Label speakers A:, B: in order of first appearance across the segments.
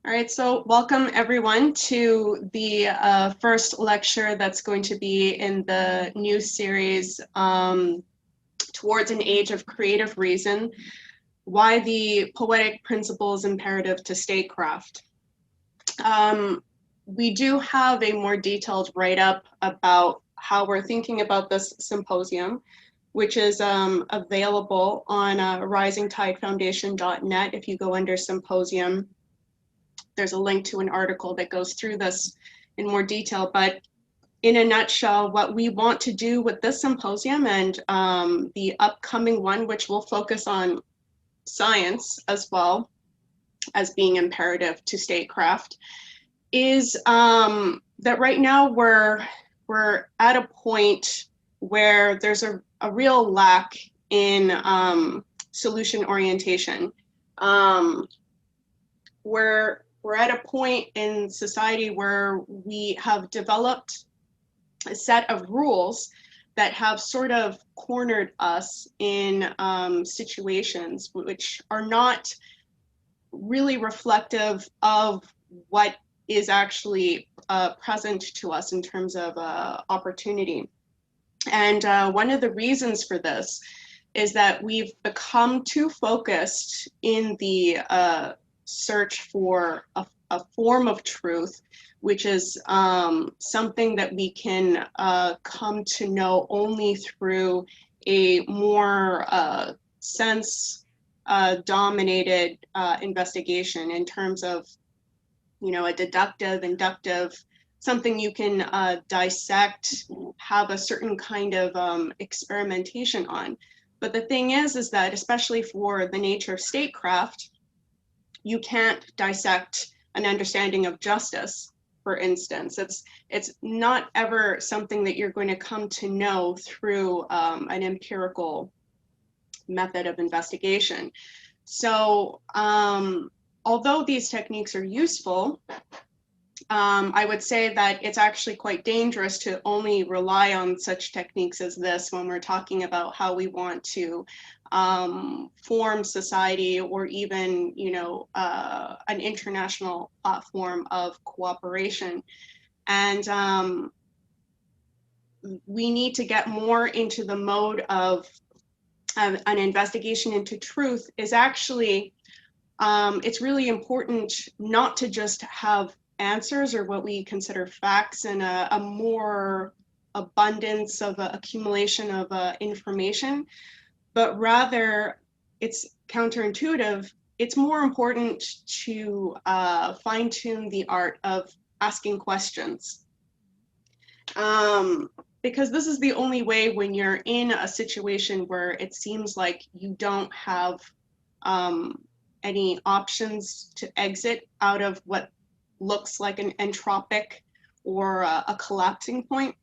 A: All right, so welcome everyone to the first lecture that's going to be in the new series, Towards an Age of Creative Reason, Why the Poetic Principle is Imperative to Statecraft. We do have a more detailed write-up about how we're thinking about this symposium, which is available on risingtidefoundation.net. If you go under symposium, there's a link to an article that goes through this in more detail. But in a nutshell, what we want to do with this symposium and the upcoming one, which will focus on science as well as being imperative to statecraft, is that right now we're at a point where there's a real lack in solution orientation. We're at a point in society where we have developed a set of rules that have sort of cornered us in situations which are not really reflective of what is actually present to us in terms of opportunity. And one of the reasons for this is that we've become too focused in the search for a form of truth, which is something that we can come to know only through a more sense-dominated investigation in terms of, you know, a deductive, inductive, something you can dissect, have a certain kind of experimentation on. But the thing is that especially for the nature of statecraft, you can't dissect an understanding of justice, for instance. It's not ever something that you're going to come to know through an empirical method of investigation. So although these techniques are useful, I would say that it's actually quite dangerous to only rely on such techniques as this when we're talking about how we want to form society, or even, you know, an international platform of cooperation. And we need to get more into the mode of an investigation into truth. Is actually, it's really important not to just have answers or what we consider facts and a more abundance of accumulation of information, but rather it's counterintuitive. It's more important to fine-tune the art of asking questions. Because this is the only way when you're in a situation where it seems like you don't have any options to exit out of what looks like an entropic or a collapsing point.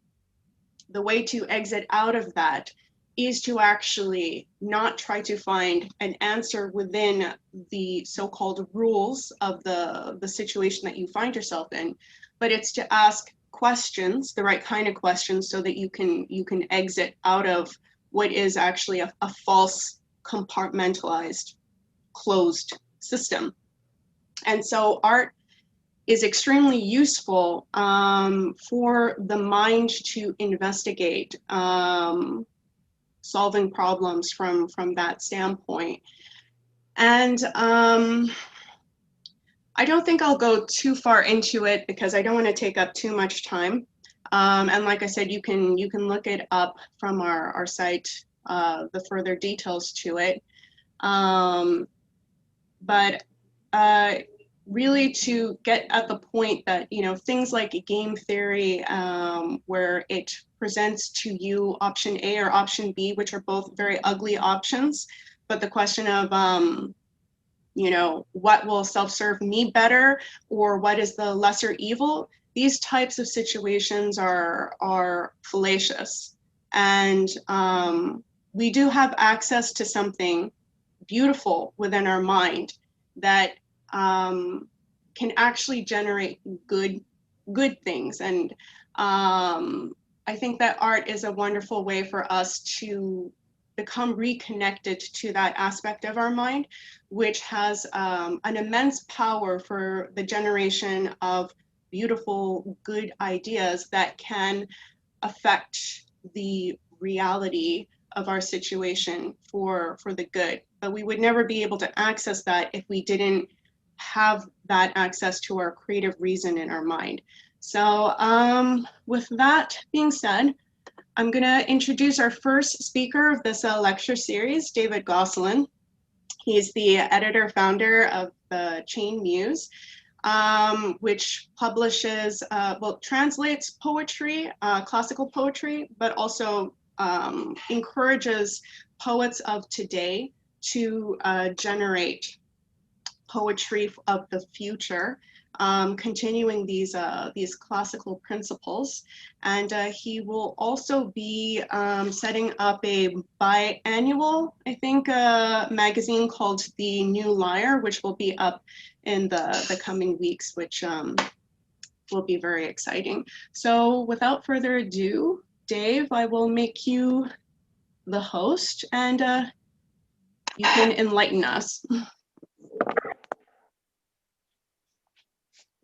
A: The way to exit out of that is to actually not try to find an answer within the so-called rules of the situation that you find yourself in, but it's to ask questions, the right kind of questions, so that you can exit out of what is actually a false, compartmentalized, closed system. And so art is extremely useful for the mind to investigate solving problems from that standpoint. And I don't think I'll go too far into it because I don't want to take up too much time. And like I said, you can look it up from our site, the further details to it. But really to get at the point that, you know, things like game theory, where it presents to you option A or option B, which are both very ugly options, but the question of, you know, what will self-serve me better, or what is the lesser evil? These types of situations are fallacious. And we do have access to something beautiful within our mind that can actually generate good things. And I think that art is a wonderful way for us to become reconnected to that aspect of our mind, which has an immense power for the generation of beautiful, good ideas that can affect the reality of our situation for the good. But we would never be able to access that if we didn't have that access to our creative reason in our mind. So with that being said, I'm gonna introduce our first speaker of this lecture series, David Gosselin. He's the editor-founder of the chain Muse, which publishes, well, translates poetry, classical poetry, but also encourages poets of today to generate poetry of the future, continuing these classical principles. And he will also be setting up a biannual, I think, magazine called The New Lyre, which will be up in the coming weeks, which will be very exciting. So without further ado, Dave, I will make you the host, and you can enlighten us.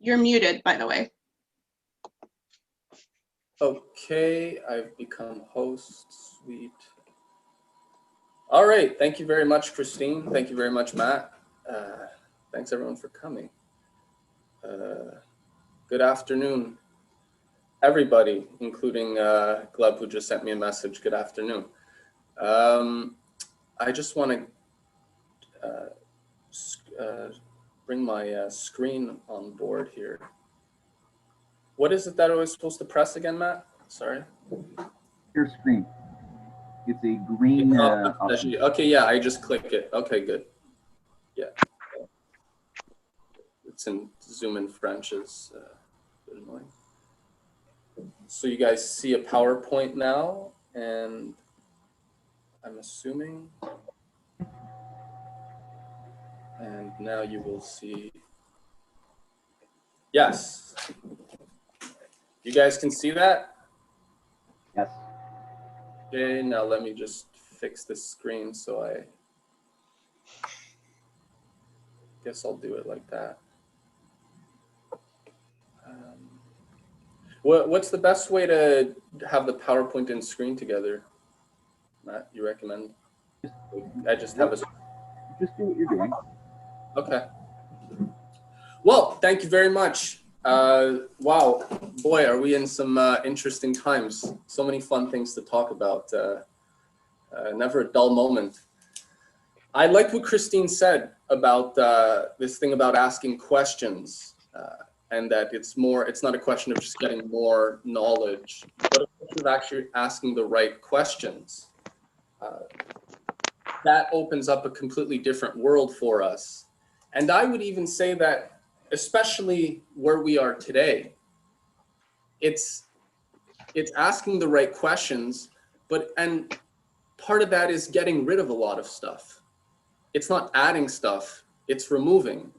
A: You're muted, by the way.
B: Okay, I've become host. Sweet. All right, thank you very much, Christine. Thank you very much, Matt. Thanks everyone for coming. Good afternoon, everybody, including Gleb, who just sent me a message. Good afternoon. I just want to bring my screen on board here. What is it that I was supposed to press again, Matt? Sorry.
C: Your screen. It's a green.
B: Okay, yeah, I just click it. Okay, good. Yeah. It's in Zoom in French is a bit annoying. So you guys see a PowerPoint now, and I'm assuming. And now you will see. Yes. You guys can see that?
C: Yes.
B: Okay, now let me just fix this screen so I guess I'll do it like that. What's the best way to have the PowerPoint and screen together? Matt, you recommend? I just have a...
C: Just do what you're doing.
B: Okay. Well, thank you very much. Wow, boy, are we in some interesting times. So many fun things to talk about. Never a dull moment. I like what Christine said about this thing about asking questions, and that it's not a question of just getting more knowledge, but a question of actually asking the right questions. That opens up a completely different world for us. And I would even say that, especially where we are today, it's asking the right questions, and part of that is getting rid of a lot of stuff. It's not adding stuff, it's removing.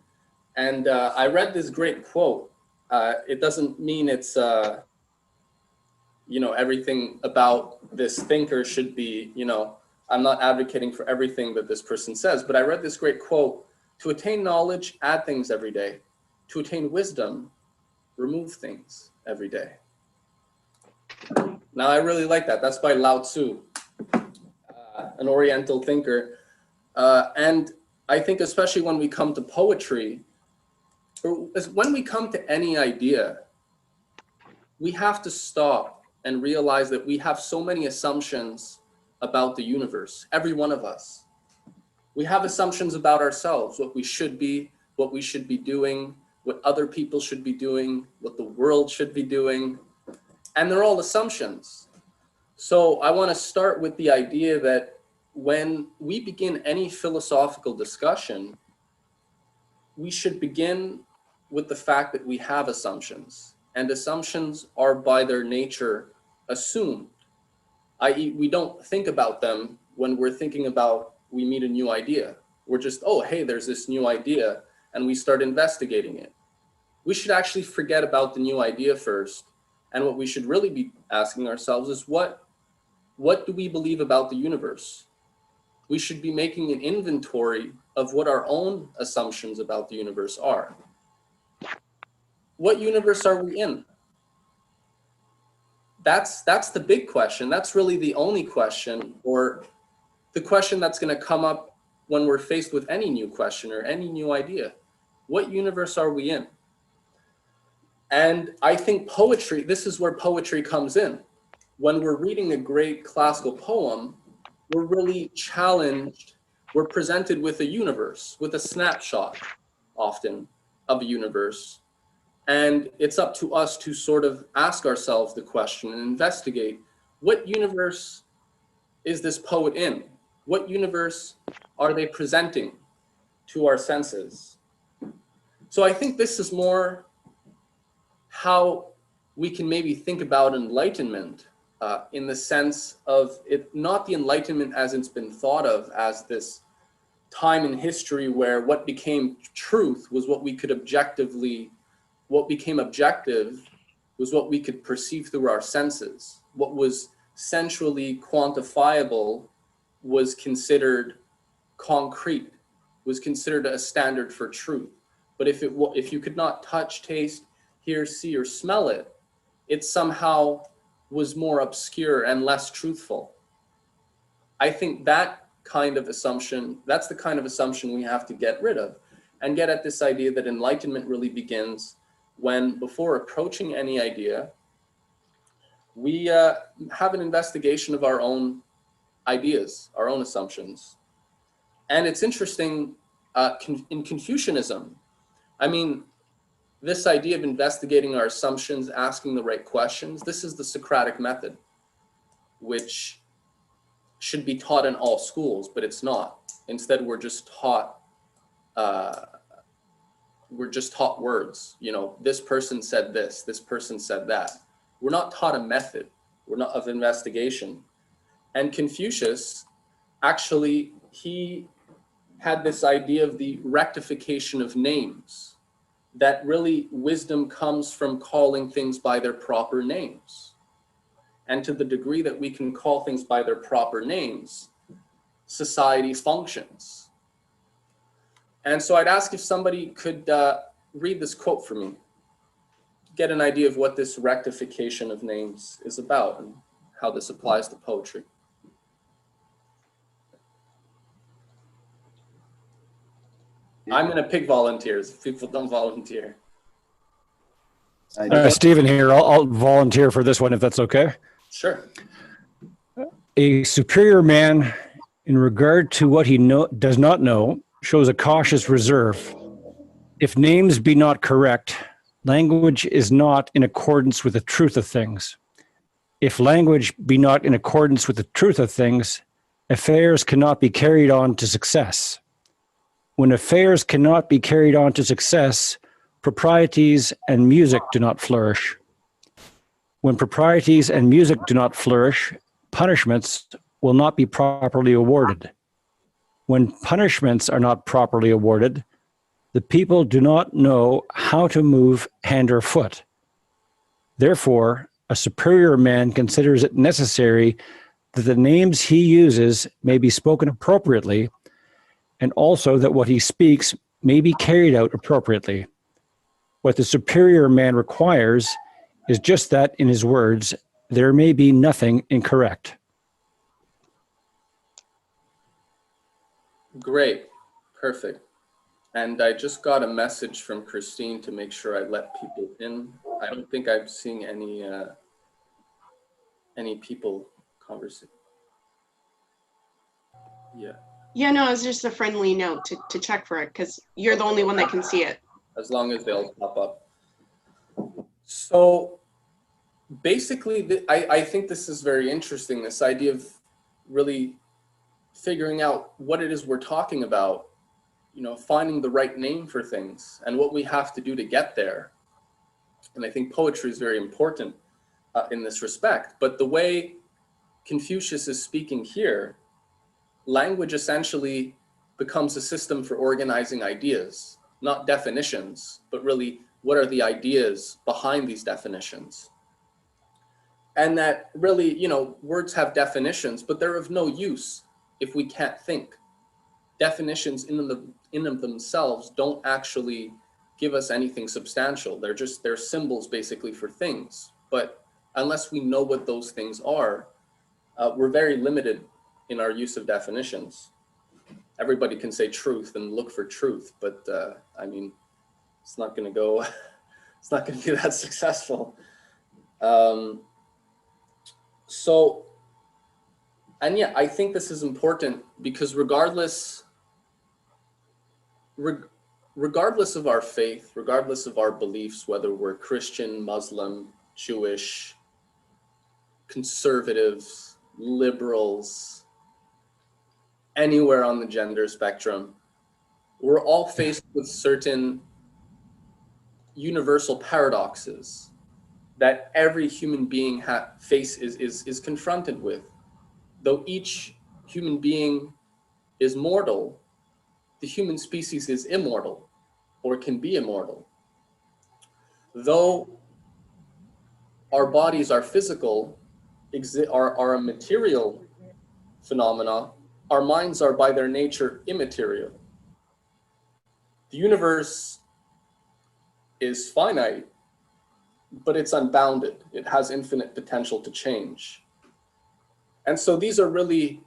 B: And I read this great quote. It doesn't mean it's, everything about this thinker should be, I'm not advocating for everything that this person says, but I read this great quote: to attain knowledge, add things every day. To attain wisdom, remove things every day. Now, I really like that. That's by Lao Tzu, an Oriental thinker. And I think especially when we come to poetry, or when we come to any idea, we have to stop and realize that we have so many assumptions about the universe, every one of us. We have assumptions about ourselves, what we should be doing, what other people should be doing, what the world should be doing, and they're all assumptions. So I want to start with the idea that when we begin any philosophical discussion, we should begin with the fact that we have assumptions, and assumptions are by their nature assumed, i.e. we don't think about them when we're thinking about we meet a new idea. We're just, oh, hey, there's this new idea, and we start investigating it. We should actually forget about the new idea first, and what we should really be asking ourselves is what do we believe about the universe? We should be making an inventory of what our own assumptions about the universe are. What universe are we in? That's the big question. That's really the only question, or the question that's going to come up when we're faced with any new question or any new idea. What universe are we in? And I think poetry, this is where poetry comes in. When we're reading a great classical poem, we're really challenged, we're presented with a universe, with a snapshot often of a universe. And it's up to us to sort of ask ourselves the question and investigate, what universe is this poet in? What universe are they presenting to our senses? So I think this is more how we can maybe think about enlightenment, in the sense of it, not the Enlightenment as it's been thought of as this time in history where what became truth was what we could objectively, what became objective was what we could perceive through our senses. What was sensually quantifiable was considered concrete, was considered a standard for truth. But if you could not touch, taste, hear, see, or smell it, it somehow was more obscure and less truthful. I think that kind of assumption, that's the kind of assumption we have to get rid of, and get at this idea that enlightenment really begins when, before approaching any idea, we have an investigation of our own ideas, our own assumptions. And it's interesting, in Confucianism, I mean, this idea of investigating our assumptions, asking the right questions, this is the Socratic method, which should be taught in all schools, but it's not. Instead, we're just taught words. You know, this person said this person said that. We're not taught a method, we're not of investigation. And Confucius, actually, he had this idea of the rectification of names, that really wisdom comes from calling things by their proper names. And to the degree that we can call things by their proper names, society functions. And so I'd ask if somebody could read this quote for me, get an idea of what this rectification of names is about and how this applies to poetry. I'm going to pick volunteers if people don't volunteer.
D: Stephen here. I'll volunteer for this one if that's okay.
B: Sure.
D: A superior man, in regard to what he does not know, shows a cautious reserve. If names be not correct, language is not in accordance with the truth of things. If language be not in accordance with the truth of things, affairs cannot be carried on to success. When affairs cannot be carried on to success, proprieties and music do not flourish. When proprieties and music do not flourish, punishments will not be properly awarded. When punishments are not properly awarded, the people do not know how to move hand or foot. Therefore, a superior man considers it necessary that the names he uses may be spoken appropriately, and also that what he speaks may be carried out appropriately. What the superior man requires is just that in his words, there may be nothing incorrect.
B: Great, perfect. And I just got a message from Christine to make sure I let people in. I don't think I'm seeing any people conversing. Yeah,
A: Yeah, no, it's just a friendly note to check for it because you're the only one that can see it.
B: as long as they'll pop up. So basically, I think this is very interesting, this idea of really figuring out what it is we're talking about, you know, finding the right name for things and what we have to do to get there. And I think poetry is very important in this respect. But the way Confucius is speaking here, language essentially becomes a system for organizing ideas, not definitions, but really what are the ideas behind these definitions. And that really, you know, words have definitions, but they're of no use if we can't think. Definitions in of themselves don't actually give us anything substantial. They're symbols basically for things. But unless we know what those things are, we're very limited in our use of definitions. Everybody can say truth and look for truth, but I mean, it's not going to go, it's not going to be that successful. So, and yeah, I think this is important because regardless of our faith, regardless of our beliefs, whether we're Christian, Muslim, Jewish, conservatives, liberals, anywhere on the gender spectrum, we're all faced with certain universal paradoxes that every human being is confronted with. Though each human being is mortal, the human species is immortal or can be immortal. Though our bodies are physical, are a material phenomena, our minds are by their nature immaterial. The universe is finite, but it's unbounded. It has infinite potential to change. And so these are really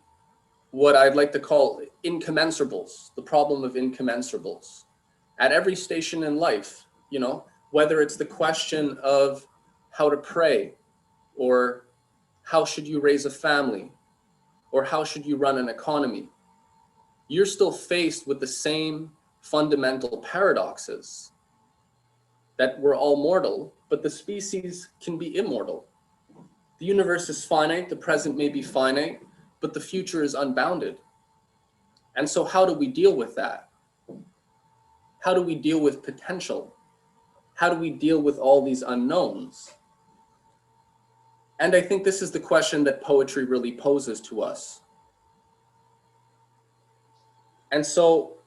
B: what I'd like to call incommensurables, the problem of incommensurables. At every station in life, you know, whether it's the question of how to pray, or how should you raise a family, or how should you run an economy, you're still faced with the same fundamental paradoxes, that we're all mortal, but the species can be immortal. The universe is finite, the present may be finite, but the future is unbounded. And so how do we deal with that? How do we deal with potential? How do we deal with all these unknowns? And I think this is the question that poetry really poses to us. And so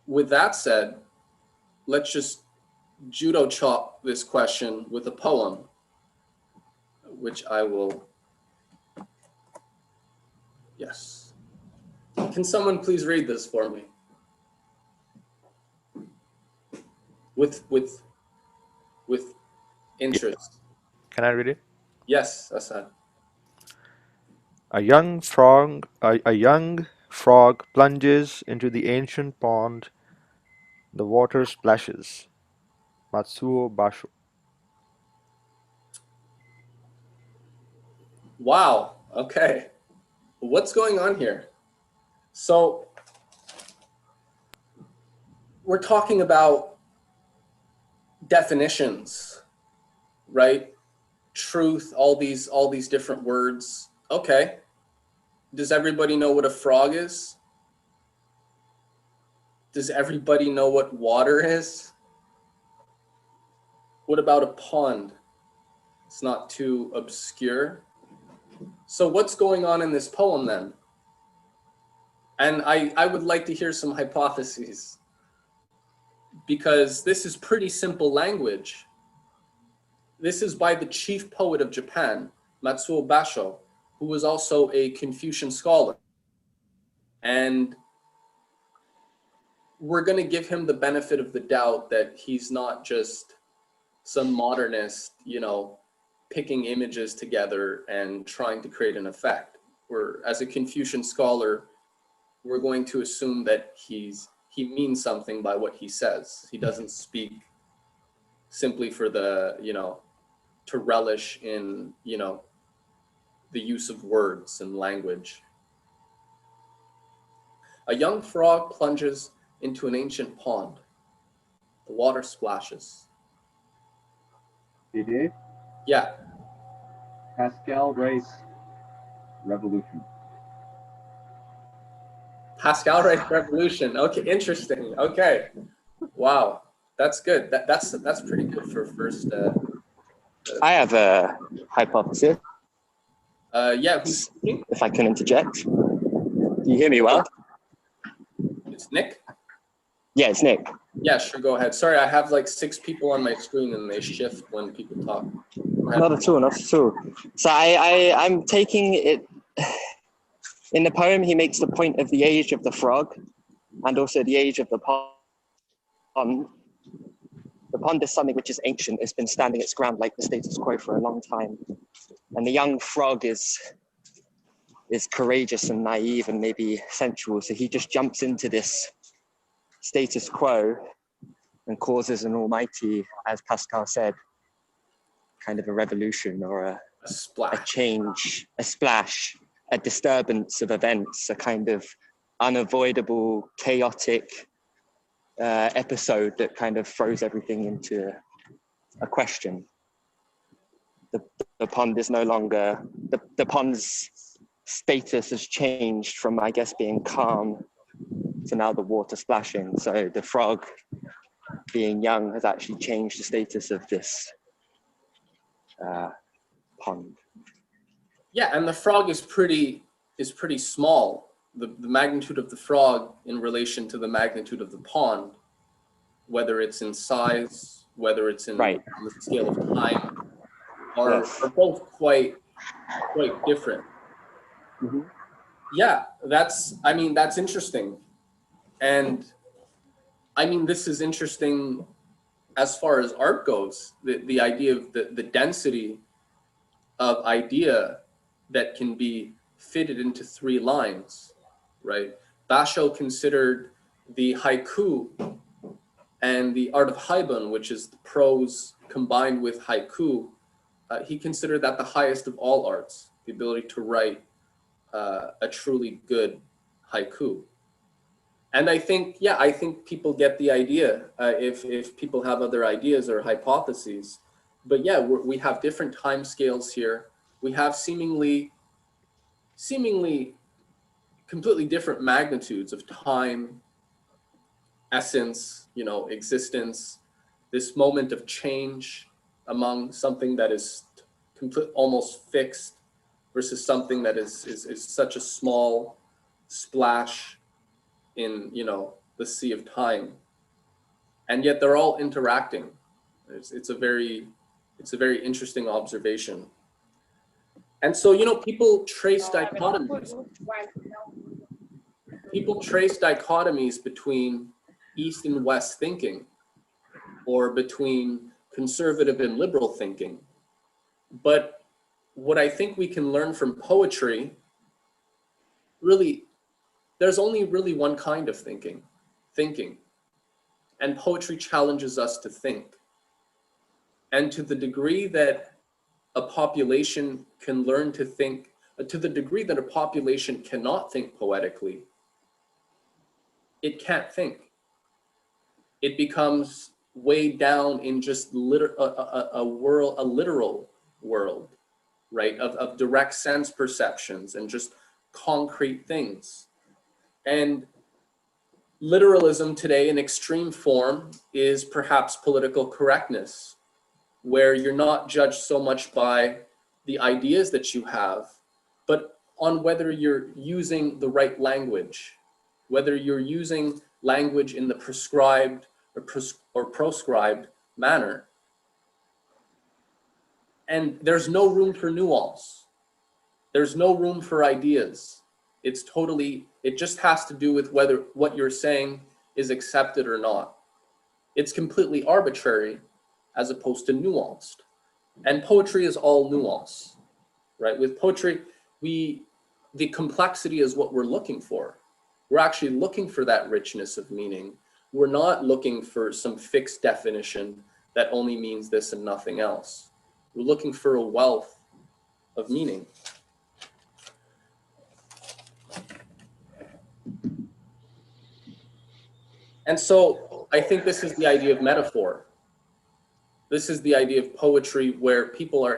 B: with that said, let's just judo chop this question with a poem, which I will, yes. Can someone please read this for me? With interest.
E: Can I read it?
B: Yes, Assad.
E: A young frog plunges into the ancient pond. The water splashes. Matsuo Basho.
B: Wow, okay. What's going on here? So we're talking about definitions, right? Truth, all these different words. Okay. Does everybody know what a frog is? Does everybody know what water is? What about a pond? It's not too obscure. So what's going on in this poem then? And I would like to hear some hypotheses, because this is pretty simple language. This is by the chief poet of Japan, Matsuo Basho, who was also a Confucian scholar. And we're going to give him the benefit of the doubt that he's not just some modernist, you know, picking images together and trying to create an effect. As a Confucian scholar, we're going to assume that he's he means something by what he says. He doesn't speak simply for the, to relish in, the use of words and language. A young frog plunges into an ancient pond. The water splashes.
C: Hey, Dave.
B: Yeah.
C: Pascal writes revolution.
B: Pascal writes revolution. Okay, interesting. Okay. Wow. That's good. That's pretty good for first.
F: I have a hypothesis,
B: Yeah, who's speaking?
F: if I can interject. Do you hear me well?
B: It's Nick.
F: Yeah, it's Nick.
B: Yeah, sure. Go ahead. Sorry, I have like 6 people on my screen and they shift when people talk.
F: Not at all, not at all. So I'm taking it, in the poem he makes the point of the age of the frog and also the age of the pond. The pond is something which is ancient. It's been standing its ground like the status quo for a long time. And the young frog is courageous and naive and maybe sensual. So he just jumps into this status quo and causes an almighty, as Pascal said, kind of a revolution or a
B: splash,
F: change, a splash, a disturbance of events, a kind of unavoidable, chaotic episode that kind of throws everything into a question. The pond is no longer, the pond's status has changed from, I guess, being calm to now the water splashing. So the frog, being young, has actually changed the status of this pond.
B: Yeah, and the frog is pretty small. The magnitude of the frog in relation to the magnitude of the pond, whether it's in size, whether it's in
F: Right.
B: the scale of time, are both quite different.
F: Mm-hmm.
B: Yeah, that's interesting. And I mean, this is interesting as far as art goes, the idea of the density of idea that can be fitted into 3 lines, right? Basho considered the haiku and the art of haibun, which is the prose combined with haiku, he considered that the highest of all arts, the ability to write a truly good haiku. And I think people get the idea if people have other ideas or hypotheses. But yeah, we have different time scales here. We have seemingly completely different magnitudes of time, essence, existence, this moment of change among something that is almost fixed versus something that is such a small splash in the sea of time, and yet they're all interacting. It's a very interesting observation. And so people trace dichotomies. People trace dichotomies between East and West thinking, or between conservative and liberal thinking. But what I think we can learn from poetry, really, there's only really one kind of thinking. And poetry challenges us to think. And to the degree that a population can learn to think, to the degree that a population cannot think poetically, it can't think. It becomes way down in just a literal world, right? Of direct sense perceptions and just concrete things. And literalism today in extreme form is perhaps political correctness, where you're not judged so much by the ideas that you have, but on whether you're using the right language, whether you're using language in the prescribed or proscribed manner. And there's no room for nuance. There's no room for ideas. It just has to do with whether what you're saying is accepted or not. It's completely arbitrary as opposed to nuanced. And poetry is all nuance, right? With poetry, the complexity is what we're looking for. We're actually looking for that richness of meaning. We're not looking for some fixed definition that only means this and nothing else. We're looking for a wealth of meaning. And so I think this is the idea of metaphor. This is the idea of poetry where people are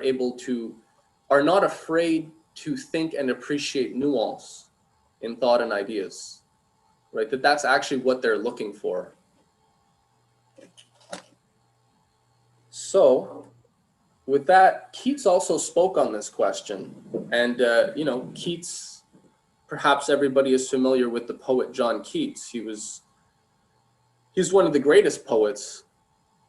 B: not afraid to think and appreciate nuance in thought and ideas, right? That's actually what they're looking for. So with that, Keats also spoke on this question. And, Keats, perhaps everybody is familiar with the poet John Keats. He's one of the greatest poets,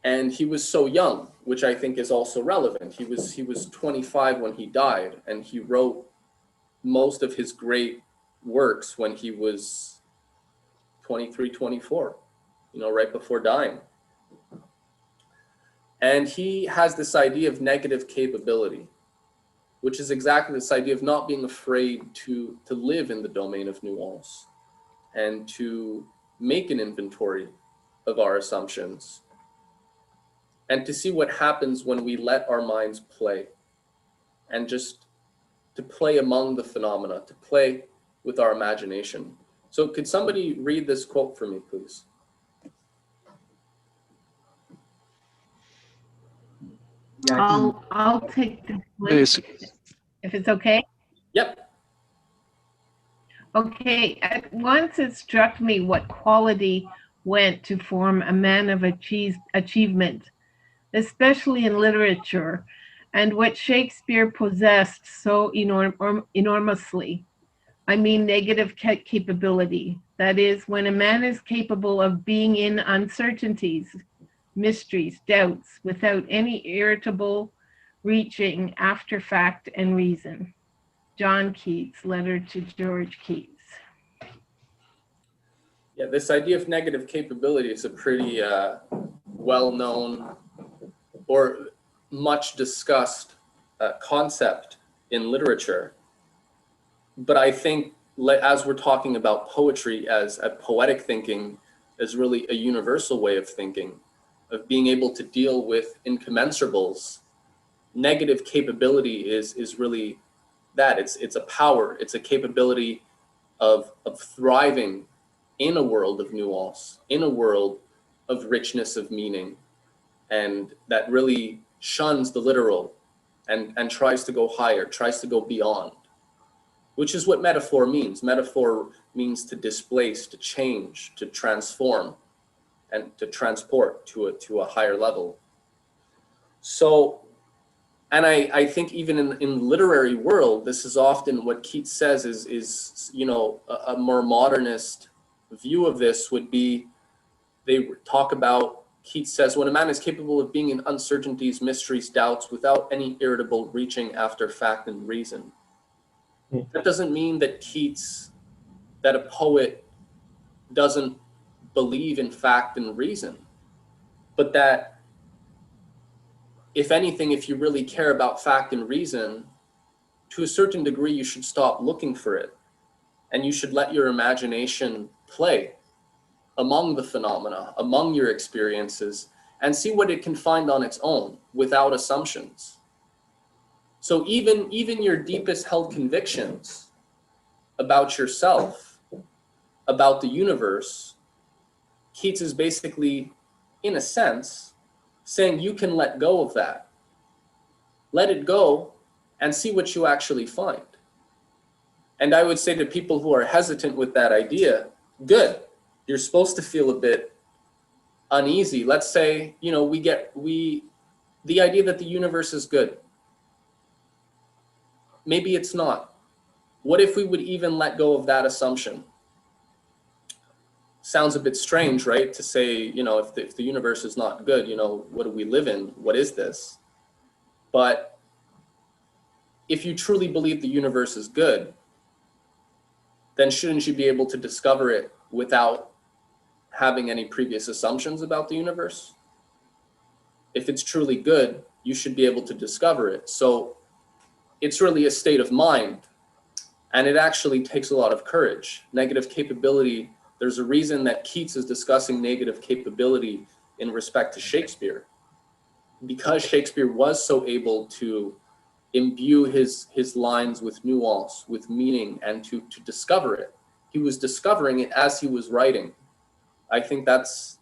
B: and he was so young, which I think is also relevant. He was 25 when he died, and he wrote most of his great works when he was 23, 24, right before dying. And he has this idea of negative capability, which is exactly this idea of not being afraid to live in the domain of nuance and to make an inventory of our assumptions and to see what happens when we let our minds play and just to play among the phenomena, to play with our imagination. So could somebody read this quote for me, please?
C: Yeah,
G: I'll take the
H: Please.
G: if it's okay.
B: Yep.
G: Okay. At once it struck me what quality went to form a man of achievement, especially in literature, and what Shakespeare possessed so enormously. I mean negative capability. That is, when a man is capable of being in uncertainties, mysteries, doubts, without any irritable reaching after fact and reason. John Keats, letter to George Keats.
B: Yeah, this idea of negative capability is a pretty well-known or much discussed concept in literature. But I think as we're talking about poetry as a poetic thinking is really a universal way of thinking, of being able to deal with incommensurables. Negative capability is really that. It's a power, it's a capability of thriving in a world of nuance, in a world of richness of meaning, and that really shuns the literal and tries to go higher, tries to go beyond, which is what metaphor means. Metaphor means to displace, to change, to transform, and to transport to a higher level. So, and I think even in the literary world, this is often what Keats says is a more modernist view of this would be, they talk about, Keats says, when a man is capable of being in uncertainties, mysteries, doubts, without any irritable reaching after fact and reason. That doesn't mean that that a poet doesn't believe in fact and reason, but that if anything, if you really care about fact and reason, to a certain degree, you should stop looking for it and you should let your imagination play among the phenomena, among your experiences, and see what it can find on its own without assumptions. So even your deepest held convictions about yourself, about the universe, Keats is basically, in a sense, saying you can let go of that. Let it go and see what you actually find. And I would say to people who are hesitant with that idea, good. You're supposed to feel a bit uneasy. Let's say, the idea that the universe is good. Maybe it's not. What if we would even let go of that assumption? Sounds a bit strange, right? To say, if the universe is not good, what do we live in? What is this? But if you truly believe the universe is good, then shouldn't you be able to discover it without having any previous assumptions about the universe? If it's truly good, you should be able to discover it. So it's really a state of mind. And it actually takes a lot of courage. Negative capability, there's a reason that Keats is discussing negative capability in respect to Shakespeare, because Shakespeare was so able to imbue his lines with nuance, with meaning, and to discover it. He was discovering it as he was writing. I think that's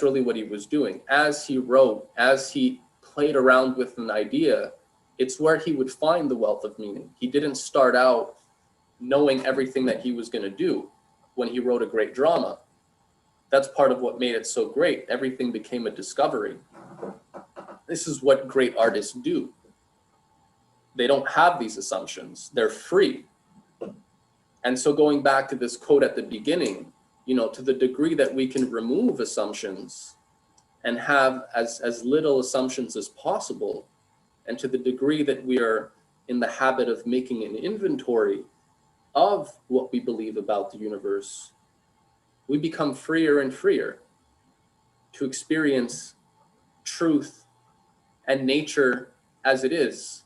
B: really what he was doing. As he wrote, as he played around with an idea, it's where he would find the wealth of meaning. He didn't start out knowing everything that he was going to do when he wrote a great drama. That's part of what made it so great. Everything became a discovery. This is what great artists do. They don't have these assumptions. They're free. And so going back to this quote at the beginning, you know, to the degree that we can remove assumptions and have as little assumptions as possible, and to the degree that we are in the habit of making an inventory of what we believe about the universe, we become freer and freer to experience truth and nature as it is,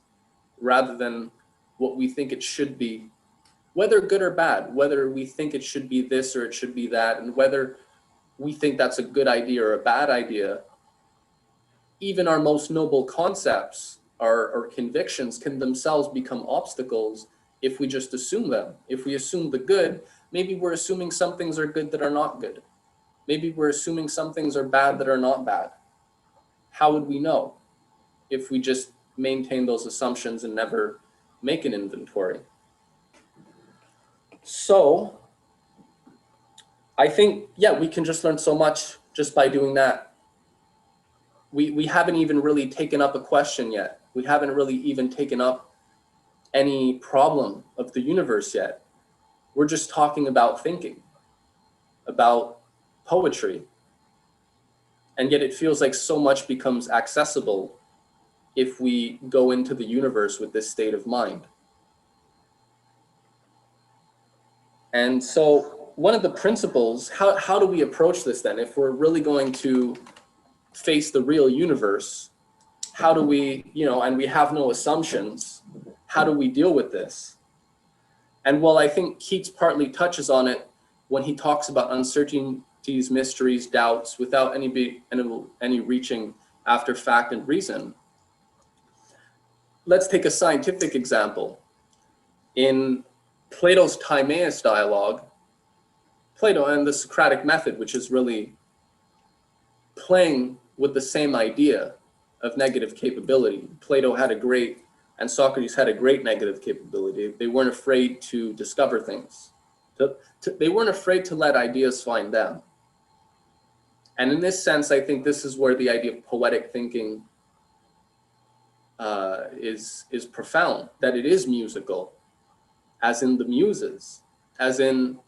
B: rather than what we think it should be, whether good or bad, whether we think it should be this or it should be that, and whether we think that's a good idea or a bad idea. Even our most noble concepts or convictions can themselves become obstacles if we just assume them. If we assume the good, maybe we're assuming some things are good that are not good. Maybe we're assuming some things are bad that are not bad. How would we know if we just maintain those assumptions and never make an inventory? So I think, yeah, we can just learn so much just by doing that. We haven't even really taken up a question yet. We haven't really even taken up any problem of the universe yet. We're just talking about thinking, about poetry. And yet it feels like so much becomes accessible if we go into the universe with this state of mind. And so one of the principles, how do we approach this then? If we're really going to face the real universe, how do we, you know, and we have no assumptions, how do we deal with this? And while I think Keats partly touches on it when he talks about uncertainties, mysteries, doubts, without any reaching after fact and reason, let's take a scientific example. In Plato's Timaeus dialogue, Plato and the Socratic method, which is really playing with the same idea of negative capability. Plato had a great, and Socrates had a great negative capability. They weren't afraid to discover things. They weren't afraid to let ideas find them. And in this sense, I think this is where the idea of poetic thinking is profound, that it is musical, as in the Muses, as in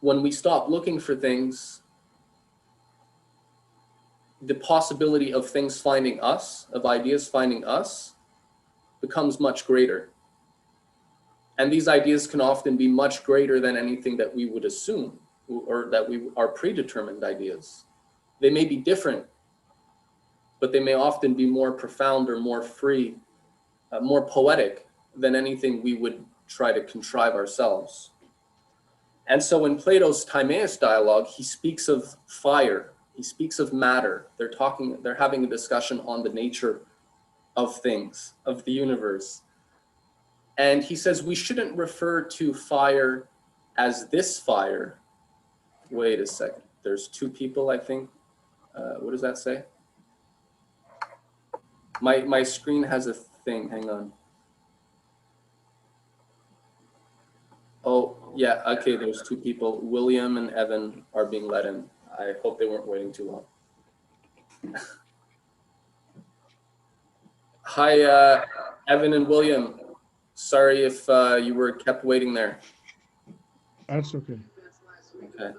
B: when we stop looking for things, the possibility of things finding us, of ideas finding us, becomes much greater. And these ideas can often be much greater than anything that we would assume, or that we are predetermined ideas. They may be different, but they may often be more profound or more free, more poetic than anything we would try to contrive ourselves. And so in Plato's Timaeus dialogue, he speaks of fire, he speaks of matter. They're having a discussion on the nature of things, of the universe. And he says we shouldn't refer to fire as this fire. Wait a second, there's two people, I think. What does that say? My screen has a thing, hang on. Oh, yeah, okay, there's two people. William and Evan are being let in. I hope they weren't waiting too long. Hi, Evan and William. Sorry if you were kept waiting there.
C: That's okay.
B: Okay.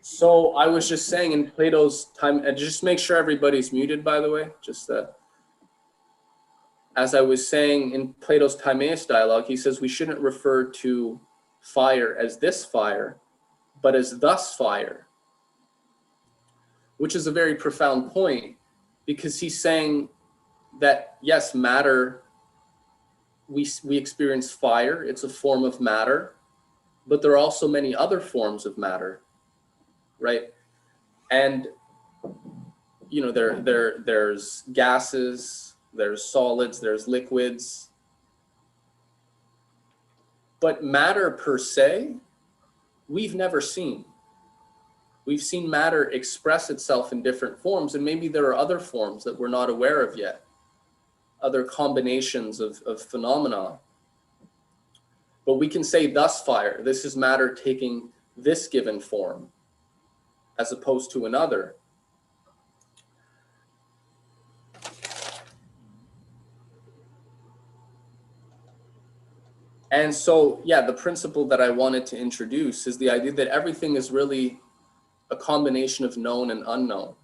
B: So I was just saying in Plato's time, and just make sure everybody's muted, by the way, just as I was saying in Plato's Timaeus dialogue, he says we shouldn't refer to fire as this fire, but as thus fire, which is a very profound point, because he's saying that, yes, matter we experience fire. It's a form of matter, but there are also many other forms of matter, right? And you know, there's gases, there's solids, there's liquids, but matter per se, we've never seen. We've seen matter express itself in different forms, and maybe there are other forms that we're not aware of yet, other combinations of phenomena. But we can say thus fire, this is matter taking this given form as opposed to another. And so, yeah, the principle that I wanted to introduce is the idea that everything is really a combination of known and unknown.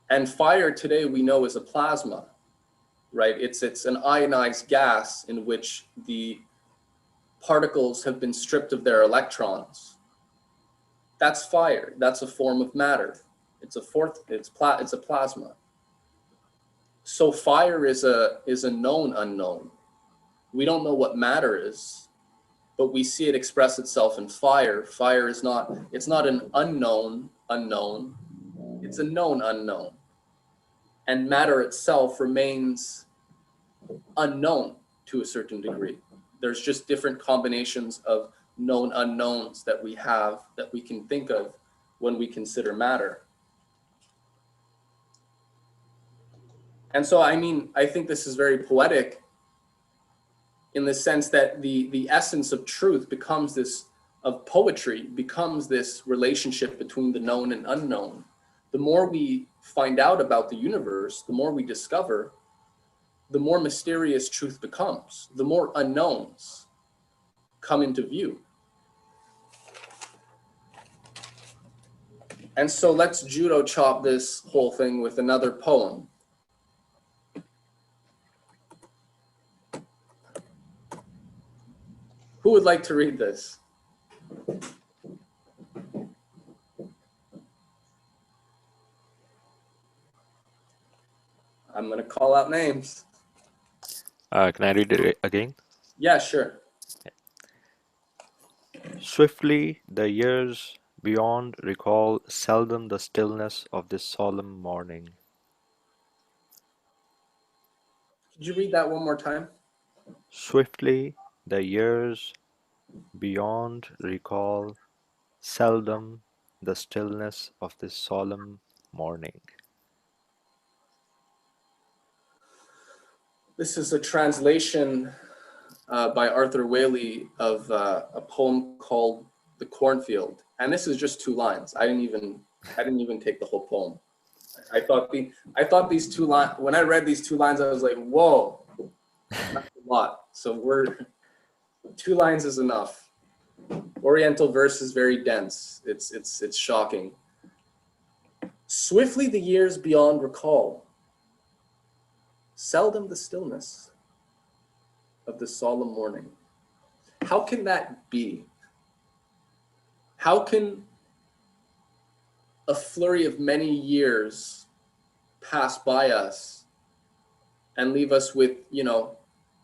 B: And fire today we know is a plasma, right? It's an ionized gas in which the particles have been stripped of their electrons. That's fire. That's a form of matter. It's a plasma. So fire is a known unknown. We don't know what matter is, but we see it express itself in fire. Fire is not, it's not an unknown unknown, it's a known unknown. And matter itself remains unknown to a certain degree. There's just different combinations of known unknowns that we have, that we can think of when we consider matter. And so, I mean, I think this is very poetic in the sense that the essence of truth becomes this, of poetry, becomes this relationship between the known and unknown. The more we find out about the universe, the more we discover, the more mysterious truth becomes, the more unknowns come into view. And so let's judo chop this whole thing with another poem. Who would like to read this? I'm going to call out names.
E: Can I read it again?
B: Yeah, sure.
E: Swiftly the years beyond recall seldom the stillness of this solemn morning.
B: Could you read that one more time?
E: Swiftly the years beyond recall seldom the stillness of this solemn morning.
B: This is a translation by Arthur Waley of a poem called "The Cornfield," and this is just 2 lines. I didn't even take the whole poem. I thought these 2 lines. When I read these 2 lines, I was like, "Whoa, that's a lot." So 2 lines is enough. Oriental verse is very dense. It's shocking. Swiftly the years beyond recall, seldom the stillness of the solemn morning. How can that be? How can a flurry of many years pass by us and leave us with, you know,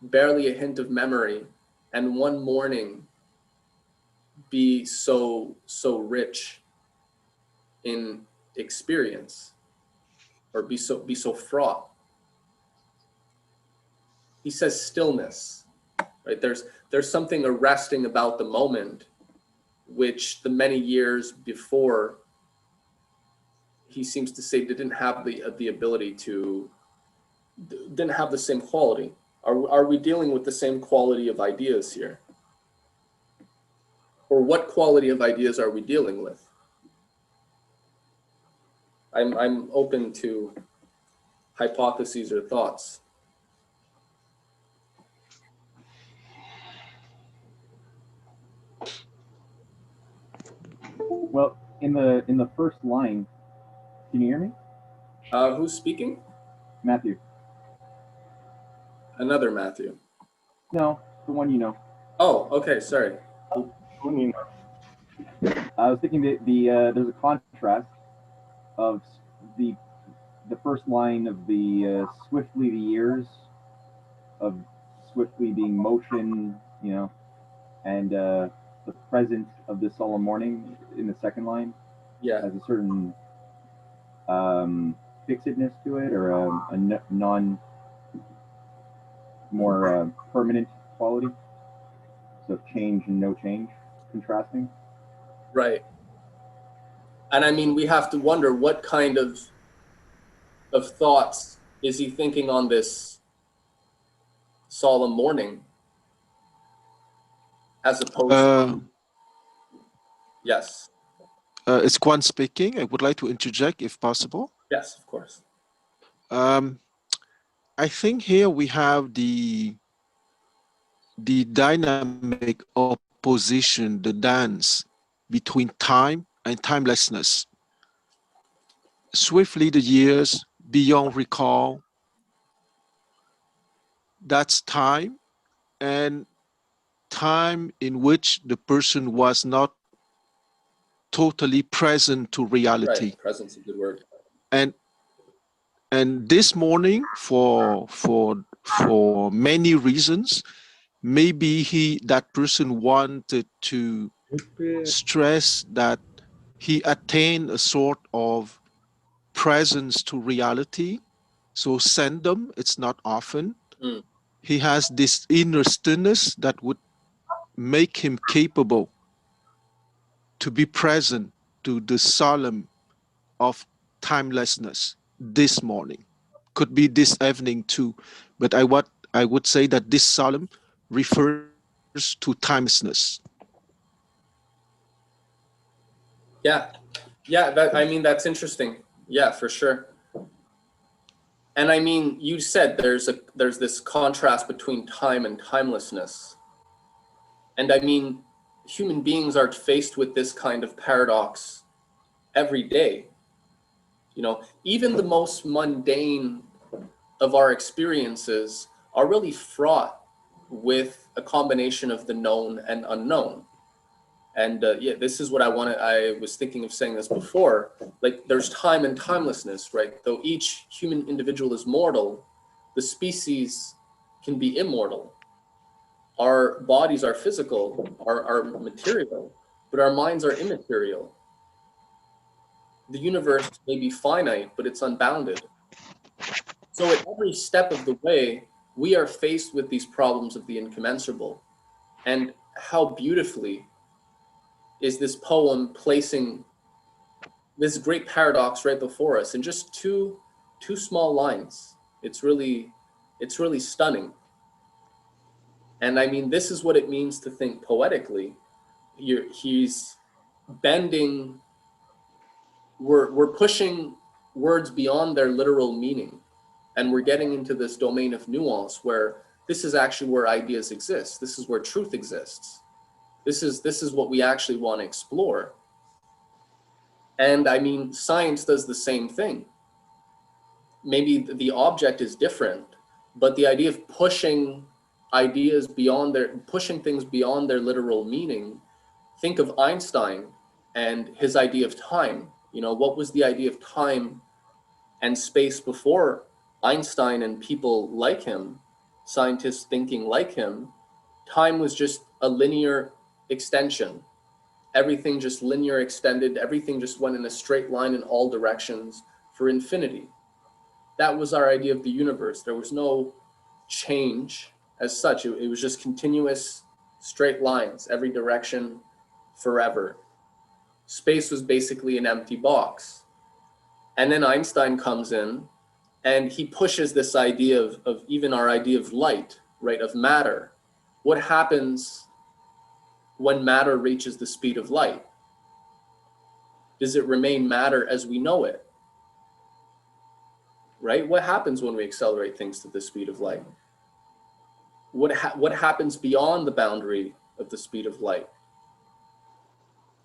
B: barely a hint of memory, and one morning be so rich in experience, or be so fraught? He says stillness, right? There's something arresting about the moment, which the many years before, he seems to say, didn't have the ability to, didn't have the same quality. Are we dealing with the same quality of ideas here? Or what quality of ideas are we dealing with? I'm open to hypotheses or thoughts.
H: Well, in the first line, can you hear me?
B: Who's speaking?
H: Matthew.
B: Another Matthew.
H: No, the one you know.
B: Oh, okay, sorry.
H: The one you know. I was thinking that there's a contrast of the first line of the swiftly the years of swiftly being motion, and the presence of the solemn morning in the second line
B: Yeah.
H: has a certain fixedness to it, or a non more permanent quality. So change and no change, contrasting.
B: Right. And I mean, we have to wonder what kind of thoughts is he thinking on this solemn morning, as opposed to, yes.
I: It's Kwan speaking. I would like to interject if possible.
B: Yes, of course.
I: I think here we have the dynamic opposition, the dance between time and timelessness. Swiftly the years beyond recall, that's time, and time in which the person was not totally present to reality.
B: Right, presence is a good word.
I: And this morning, for many reasons, maybe that person wanted to stress that he attained a sort of presence to reality. So seldom, it's not often. He has this inner stillness that would make him capable to be present to the solemn of timelessness this morning. Could be this evening too, but I would say that this solemn refers to timelessness.
B: Yeah, I mean, that's interesting. Yeah, for sure. And I mean, you said there's this contrast between time and timelessness. And I mean, human beings are faced with this kind of paradox every day. Even the most mundane of our experiences are really fraught with a combination of the known and unknown. And yeah, this is what I was thinking of saying this before, like there's time and timelessness, right? Though each human individual is mortal, the species can be immortal. Our bodies are physical, are material, but our minds are immaterial. The universe may be finite, but it's unbounded. So at every step of the way, we are faced with these problems of the incommensurable. And how beautifully is this poem placing this great paradox right before us in just two small lines. It's really stunning. And I mean, this is what it means to think poetically. He's bending, we're pushing words beyond their literal meaning. And we're getting into this domain of nuance where this is actually where ideas exist. This is where truth exists. This is what we actually want to explore. And I mean, science does the same thing. Maybe the object is different, but the idea of pushing things beyond their literal meaning. Think of Einstein and his idea of time. What was the idea of time and space before Einstein and people like him, scientists thinking like him? Time was just a linear extension. Everything just linear extended, everything just went in a straight line in all directions for infinity. That was our idea of the universe. There was no change as such. It was just continuous straight lines, every direction, forever. Space was basically an empty box. And then Einstein comes in and he pushes this idea of even our idea of light, right, of matter. What happens when matter reaches the speed of light? Does it remain matter as we know it? Right? What happens when we accelerate things to the speed of light? What happens beyond the boundary of the speed of light?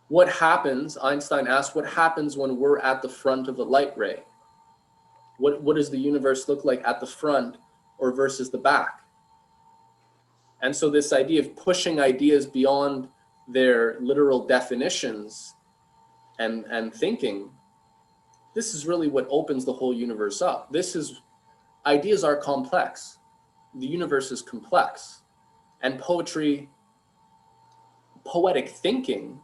B: What happens, Einstein asked, what happens when we're at the front of a light ray? What does the universe look like at the front or versus the back? And so this idea of pushing ideas beyond their literal definitions and thinking, this is really what opens the whole universe up. Ideas are complex. the universe is complex, and poetry, poetic thinking,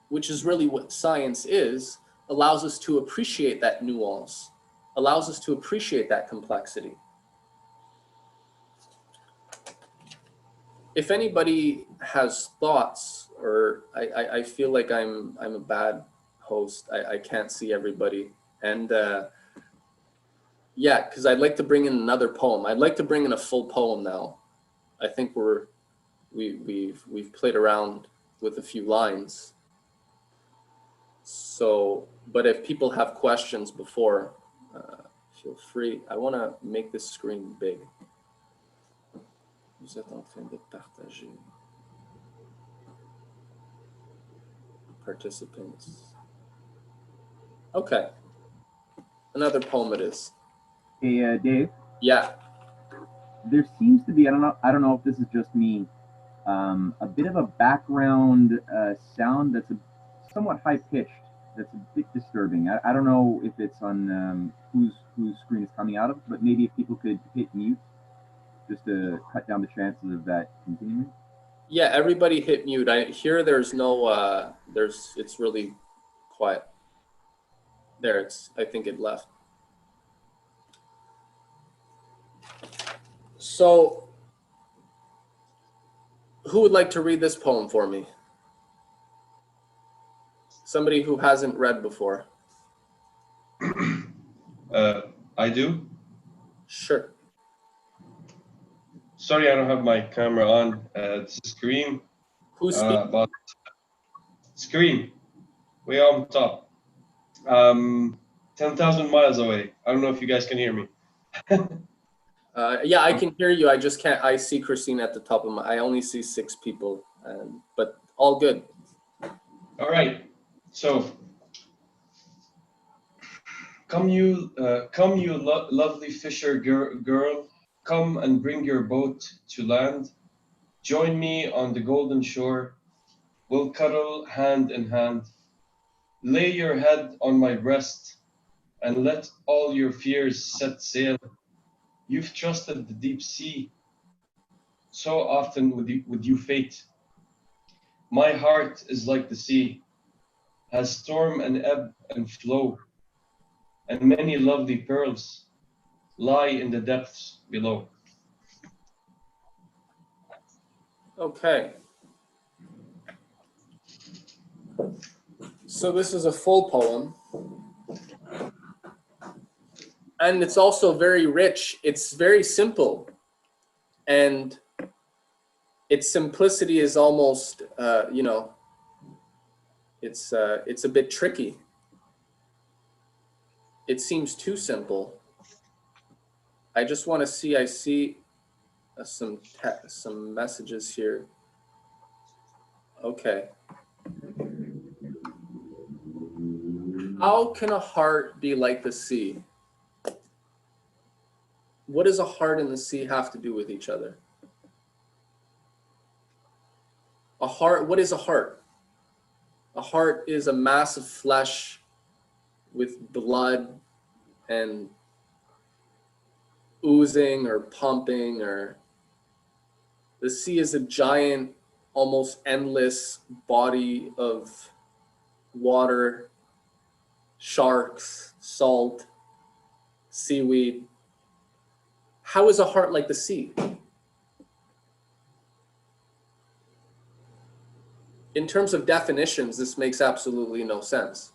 B: which is really what science is, allows us to appreciate that nuance, allows us to appreciate that complexity. If anybody has thoughts, or I feel like I'm a bad host, I can't see everybody, and yeah, because I'd like to bring in another poem. I'd like to bring in a full poem now. I think we've played around with a few lines. So, but if people have questions before, feel free. I want to make this screen big. Vous êtes en train de partager. Participants. Okay. Another poem it is.
H: Hey, Dave.
B: Yeah.
H: There seems to be, I don't know if this is just me, a bit of a background sound that's somewhat high pitched. That's a bit disturbing. I don't know if it's on whose screen it's coming out of, but maybe if people could hit mute just to cut down the chances of that continuing.
B: Yeah, everybody hit mute. There's no, it's really quiet. There, I think it left. So, who would like to read this poem for me? Somebody who hasn't read before.
J: I do.
B: Sure.
J: Sorry, I don't have my camera on. It's a screen.
B: Who's speaking?
J: But screen, way on top. 10,000 miles away. I don't know if you guys can hear me.
B: Yeah, I can hear you. I just can't. I see Christine at the top of I only see 6 people, but all good.
J: All right. So, come you lovely fisher girl, come and bring your boat to land. Join me on the golden shore. We'll cuddle hand in hand. Lay your head on my breast and let all your fears set sail. You've trusted the deep sea so often with you fate. My heart is like the sea, has storm and ebb and flow, and many lovely pearls lie in the depths below.
B: Okay. So this is a full poem. And it's also very rich. It's very simple. And its simplicity is almost, it's a bit tricky. It seems too simple. I just want to see, I see some messages here. Okay. How can a heart be like the sea? What does a heart and the sea have to do with each other? A heart, what is a heart? A heart is a mass of flesh with blood and oozing or pumping, or the sea is a giant, almost endless body of water, sharks, salt, seaweed. How is a heart like the sea? In terms of definitions, this makes absolutely no sense.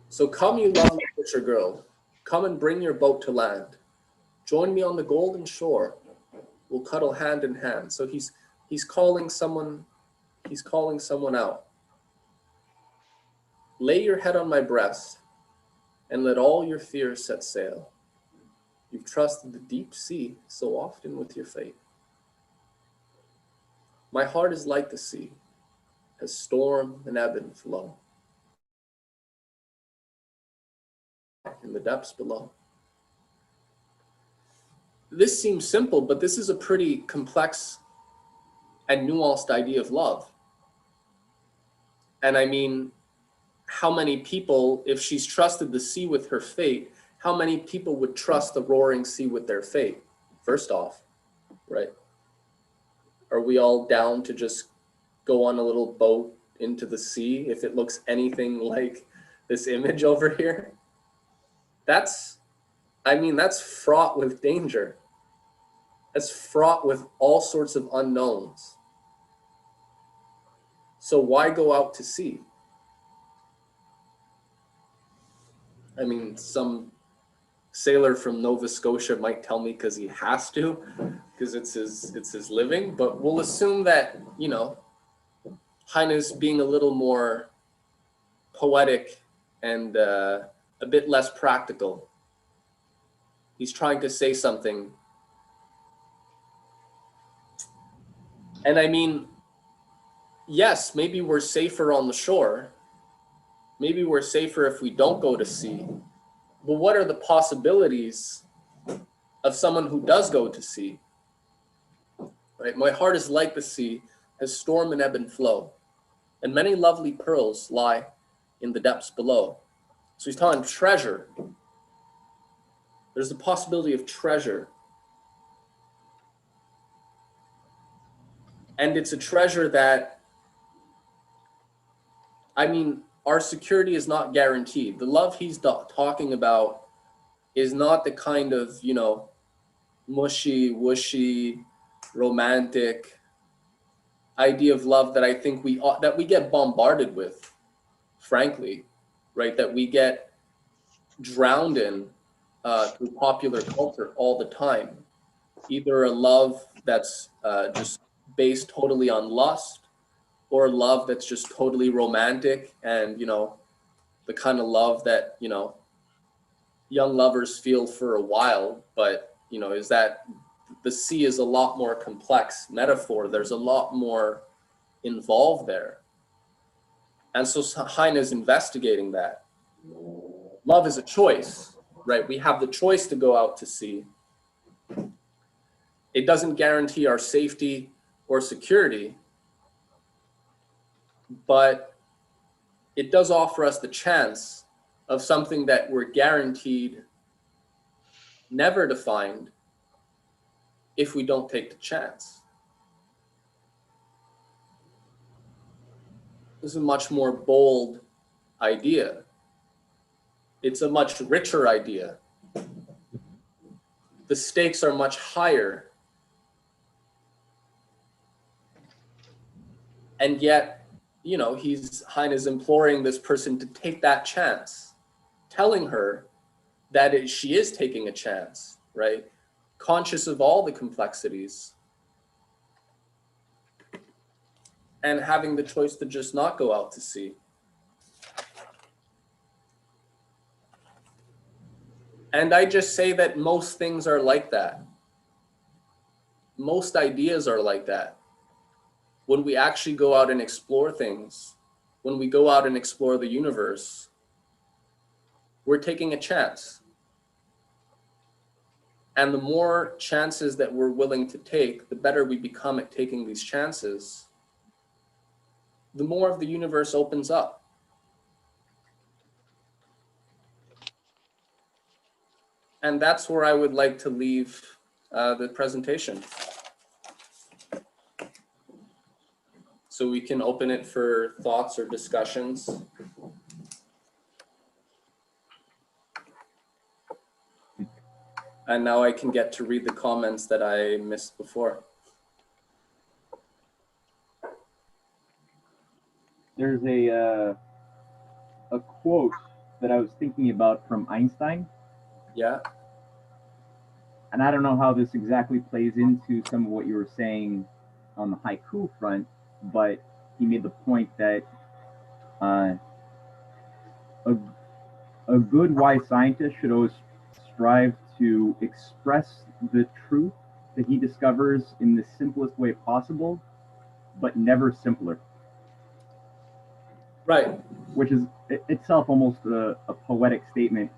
B: So come, you lovely fisher girl, come and bring your boat to land. Join me on the golden shore. We'll cuddle hand in hand. So he's calling someone out. Lay your head on my breast and let all your fears set sail. You've trusted the deep sea so often with your fate. My heart is like the sea, has storm and ebb and flow. In the depths below. This seems simple, but this is a pretty complex and nuanced idea of love. And I mean, how many people, if she's trusted the sea with her fate, how many people would trust the roaring sea with their fate? First off, right? Are we all down to just go on a little boat into the sea if it looks anything like this image over here? That's fraught with danger. That's fraught with all sorts of unknowns. So why go out to sea? I mean, some sailor from Nova Scotia might tell me because he has to, because it's his living, but we'll assume that, you know, Heine's being a little more poetic and a bit less practical. He's trying to say something. And I mean, yes, maybe we're safer on the shore. Maybe we're safer if we don't go to sea. But what are the possibilities of someone who does go to sea? Right? My heart is like the sea, has storm and ebb and flow, and many lovely pearls lie in the depths below. So he's talking treasure. There's the possibility of treasure. And it's a treasure that, I mean, our security is not guaranteed. The love he's talking about is not the kind of, you know, mushy, whooshy, romantic idea of love that I think we get bombarded with, frankly, right? That we get drowned in through popular culture all the time. Either a love that's just based totally on lust, or love that's just totally romantic and, you know, the kind of love that, you know, young lovers feel for a while, but, you know, is that the sea is a lot more complex metaphor. There's a lot more involved there. And so Heine is investigating that. Love is a choice, right? We have the choice to go out to sea. It doesn't guarantee our safety or security, but it does offer us the chance of something that we're guaranteed never to find if we don't take the chance. This is a much more bold idea. It's a much richer idea. The stakes are much higher. And yet, you know, Heine is imploring this person to take that chance, telling her that she is taking a chance, right? Conscious of all the complexities, and having the choice to just not go out to sea. And I just say that most things are like that. Most ideas are like that. When we actually go out and explore things, when we go out and explore the universe, we're taking a chance. And the more chances that we're willing to take, the better we become at taking these chances, the more of the universe opens up. And that's where I would like to leave the presentation. So we can open it for thoughts or discussions. And now I can get to read the comments that I missed before.
H: There's a quote that I was thinking about from Einstein.
B: Yeah.
H: And I don't know how this exactly plays into some of what you were saying on the haiku front, but he made the point that a good wise scientist should always strive to express the truth that he discovers in the simplest way possible, but never simpler.
B: Right.
H: Which is itself almost a poetic statement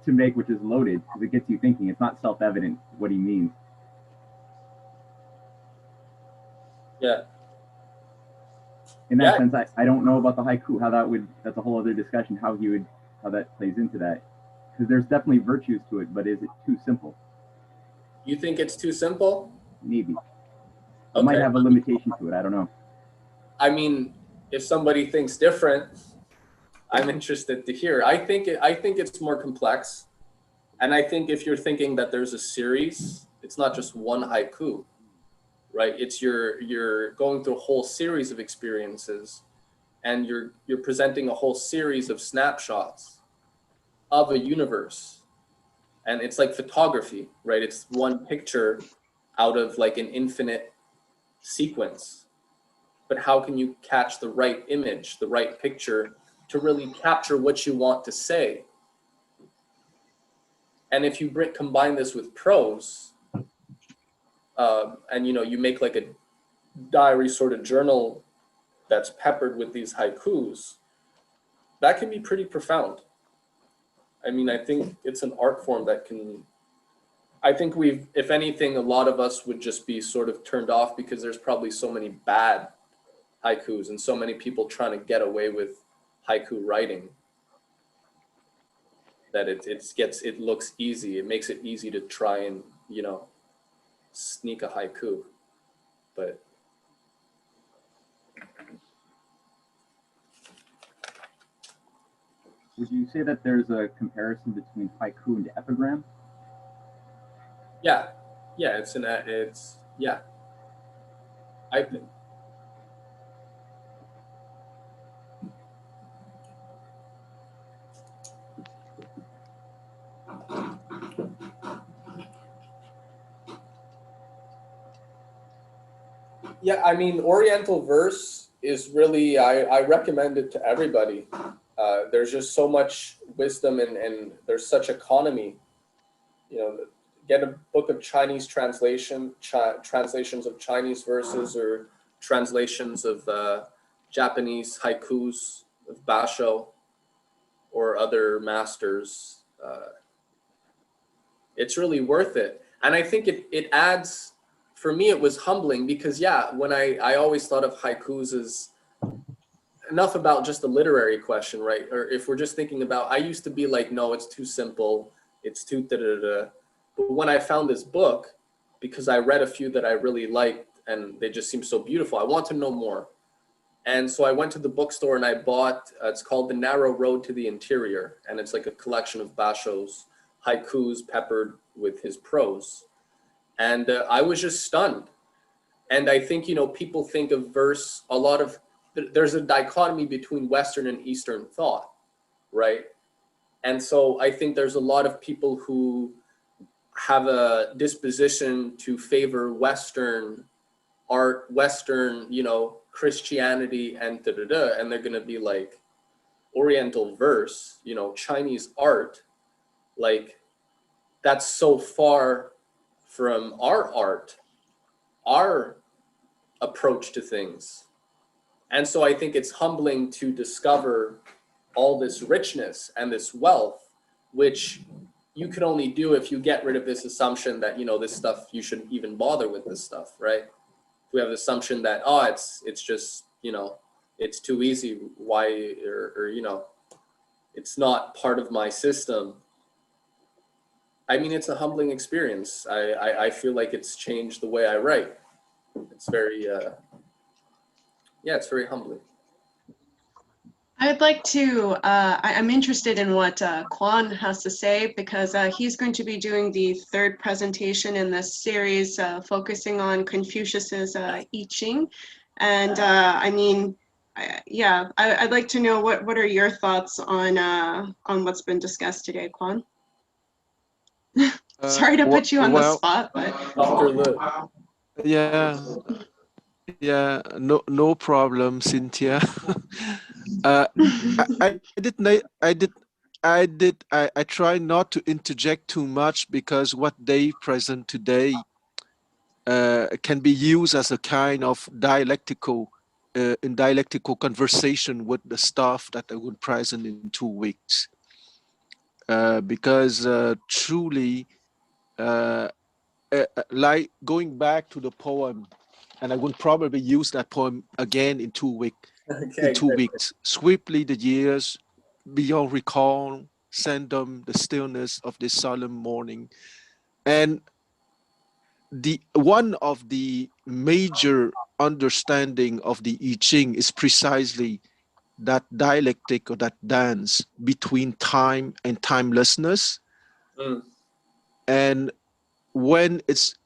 H: to make, which is loaded because it gets you thinking. It's not self-evident what he means.
B: Yeah.
H: In that sense, I don't know about the haiku, how that would, that's a whole other discussion, how that plays into that. Because there's definitely virtues to it, but is it too simple?
B: You think it's too simple?
H: Maybe. It might have a limitation to it. I don't know.
B: I mean, if somebody thinks different, I'm interested to hear. I think it's more complex. And I think if you're thinking that there's a series, it's not just one haiku, right? It's you're going through a whole series of experiences, and you're presenting a whole series of snapshots of a universe. And it's like photography, right? It's one picture out of like an infinite sequence. But how can you catch the right image, the right picture to really capture what you want to say? And if you combine this with prose, and you make like a diary sort of journal that's peppered with these haikus, that can be pretty profound. I mean, I think it's an art form that can, I think if anything, a lot of us would just be sort of turned off because there's probably so many bad haikus and so many people trying to get away with haiku writing that it looks easy. It makes it easy to try and, sneak a haiku. But
H: would you say that there's a comparison between haiku and epigram?
B: Yeah, I think. Yeah, I mean, Oriental verse is really, I recommend it to everybody. There's just so much wisdom and there's such economy. Get a book of Chinese translations of Chinese verses or translations of Japanese haikus of Basho or other masters. It's really worth it. And I think it adds, for me, it was humbling because, when I always thought of haikus as enough about just the literary question, right? Or if we're just thinking about, I used to be like, no, it's too simple. It's too da-da-da. But when I found this book, because I read a few that I really liked and they just seemed so beautiful, I want to know more. And so I went to the bookstore and I bought, it's called The Narrow Road to the Interior. And it's like a collection of Basho's haikus peppered with his prose. And I was just stunned. And I think, people think of verse, there's a dichotomy between Western and Eastern thought, right? And so I think there's a lot of people who have a disposition to favor Western art, Western, Christianity and da-da-da, and they're gonna be like, Oriental verse, Chinese art, like that's so far from our art, our approach to things. And so I think it's humbling to discover all this richness and this wealth, which you could only do if you get rid of this assumption that, this stuff, you shouldn't even bother with this stuff, right? We have the assumption that, it's just, it's too easy. Why, or it's not part of my system. I mean, it's a humbling experience. I feel like it's changed the way I write. It's very, it's very humbling.
A: I'd like to, I'm interested in what Kwan has to say because he's going to be doing the third presentation in this series focusing on Confucius's I Ching. And I'd like to know what are your thoughts on what's been discussed today, Kwan? Sorry to put you on the spot, but.
I: Yeah, no problem, Cynthia. I try not to interject too much because what they present today can be used as a kind of dialectical conversation with the stuff that I would present in 2 weeks. Because truly, like going back to the poem, and I would probably use that poem again in 2 weeks.
B: Okay,
I: in 2 weeks. Swiftly the years, beyond recall, send them the stillness of this solemn morning. And the one of the major understanding of the I Ching is precisely that dialectic or that dance between time and timelessness. And when it's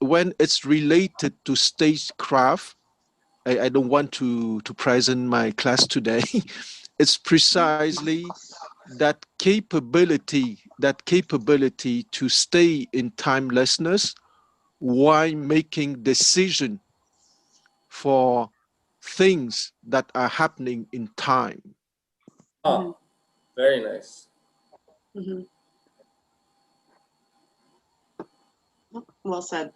I: related to stagecraft, I don't want to present my class today. It's precisely that capability to stay in timelessness while making decision for things that are happening in time.
B: Oh, very nice.
A: Well said.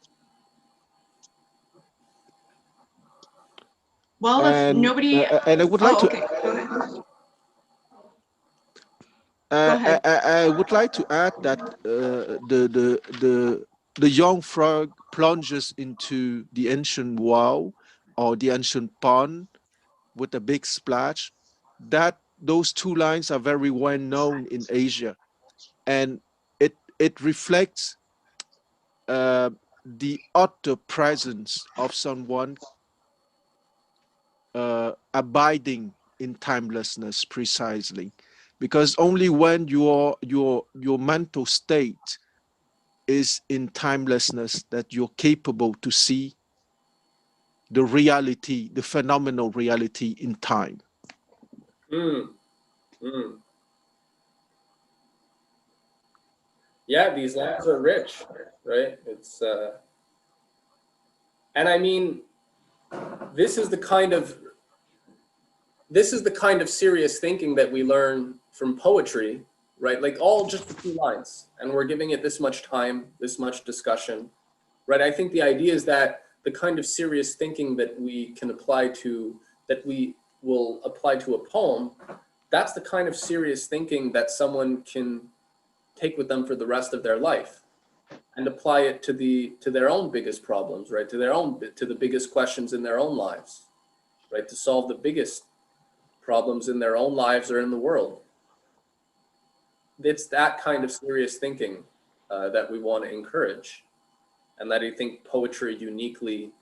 A: Well, if
I: And
A: nobody,
I: and I would like
A: oh,
I: to
A: okay, go ahead. Go ahead.
I: I would like to add that the young frog plunges into the ancient well or the ancient pond with a big splash. That those two lines are very well known in Asia, and it reflects the utter presence of someone abiding in timelessness, precisely, because only when your mental state is in timelessness that you're capable to see the reality, the phenomenal reality in time.
B: Yeah, these lines are rich, right? It's and I mean, this is the kind of serious thinking that we learn from poetry, right? Like all just a few lines, and we're giving it this much time, this much discussion, right? I think the idea is that the kind of serious thinking that we can apply to, that we will apply to a poem, that's the kind of serious thinking that someone can take with them for the rest of their life and apply it to their own biggest problems, right? To the biggest questions in their own lives, right? To solve the biggest problems in their own lives or in the world. It's that kind of serious thinking that we want to encourage, and that I think poetry uniquely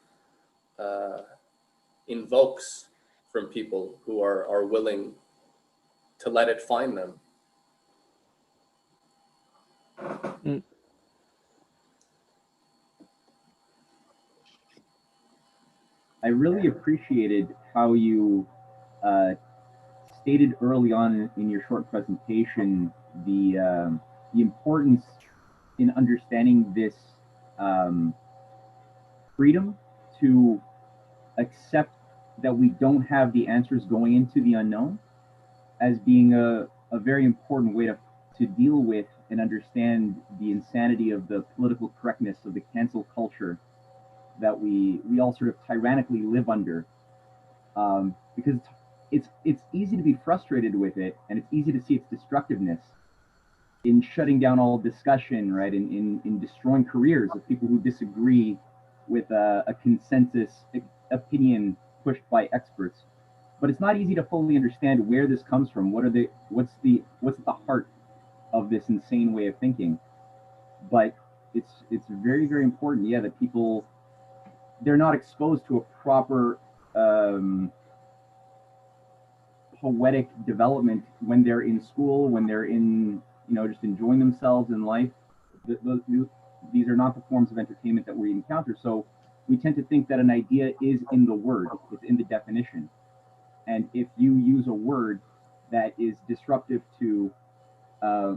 B: invokes from people who are willing to let it find them.
H: I really appreciated how you stated early on in your short presentation the importance in understanding this freedom to accept that we don't have the answers going into the unknown as being a very important way to deal with and understand the insanity of the political correctness of the cancel culture that we all sort of tyrannically live under, because it's easy to be frustrated with it, and it's easy to see its destructiveness in shutting down all discussion, right, in destroying careers of people who disagree with a consensus opinion pushed by experts. But it's not easy to fully understand where this comes from. What's at the heart of this insane way of thinking? But it's very, very important, yeah, that people, they're not exposed to a proper poetic development when they're in school, when they're in, just enjoying themselves in life. These are not the forms of entertainment that we encounter. So we tend to think that an idea is in the word, it's in the definition. And if you use a word that is disruptive to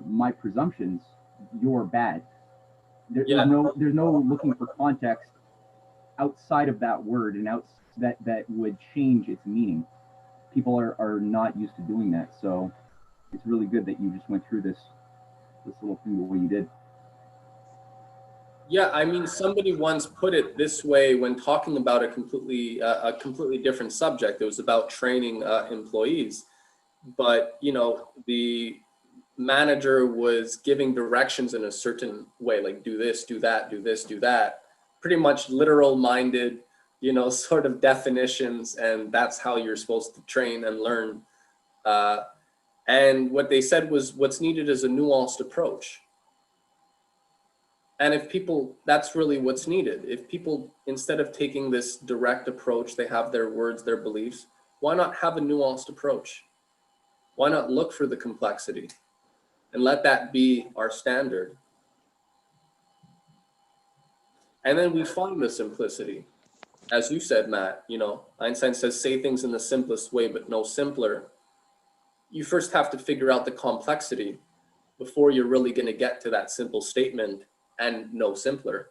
H: my presumptions, you're bad. There's no looking for context outside of that word and that would change its meaning. People are not used to doing that. So it's really good that you just went through this little thing the way you did.
B: Yeah, I mean, somebody once put it this way when talking about a completely different subject. It was about training employees, but the manager was giving directions in a certain way, like do this, do that, do this, do that, pretty much literal minded, sort of definitions, and that's how you're supposed to train and learn. And what they said was what's needed is a nuanced approach. And if people, that's really what's needed. If people, instead of taking this direct approach, they have their words, their beliefs, why not have a nuanced approach? Why not look for the complexity and let that be our standard? And then we find the simplicity. As you said, Matt, you know, Einstein says, say things in the simplest way, but no simpler. You first have to figure out the complexity before you're really going to get to that simple statement and no simpler.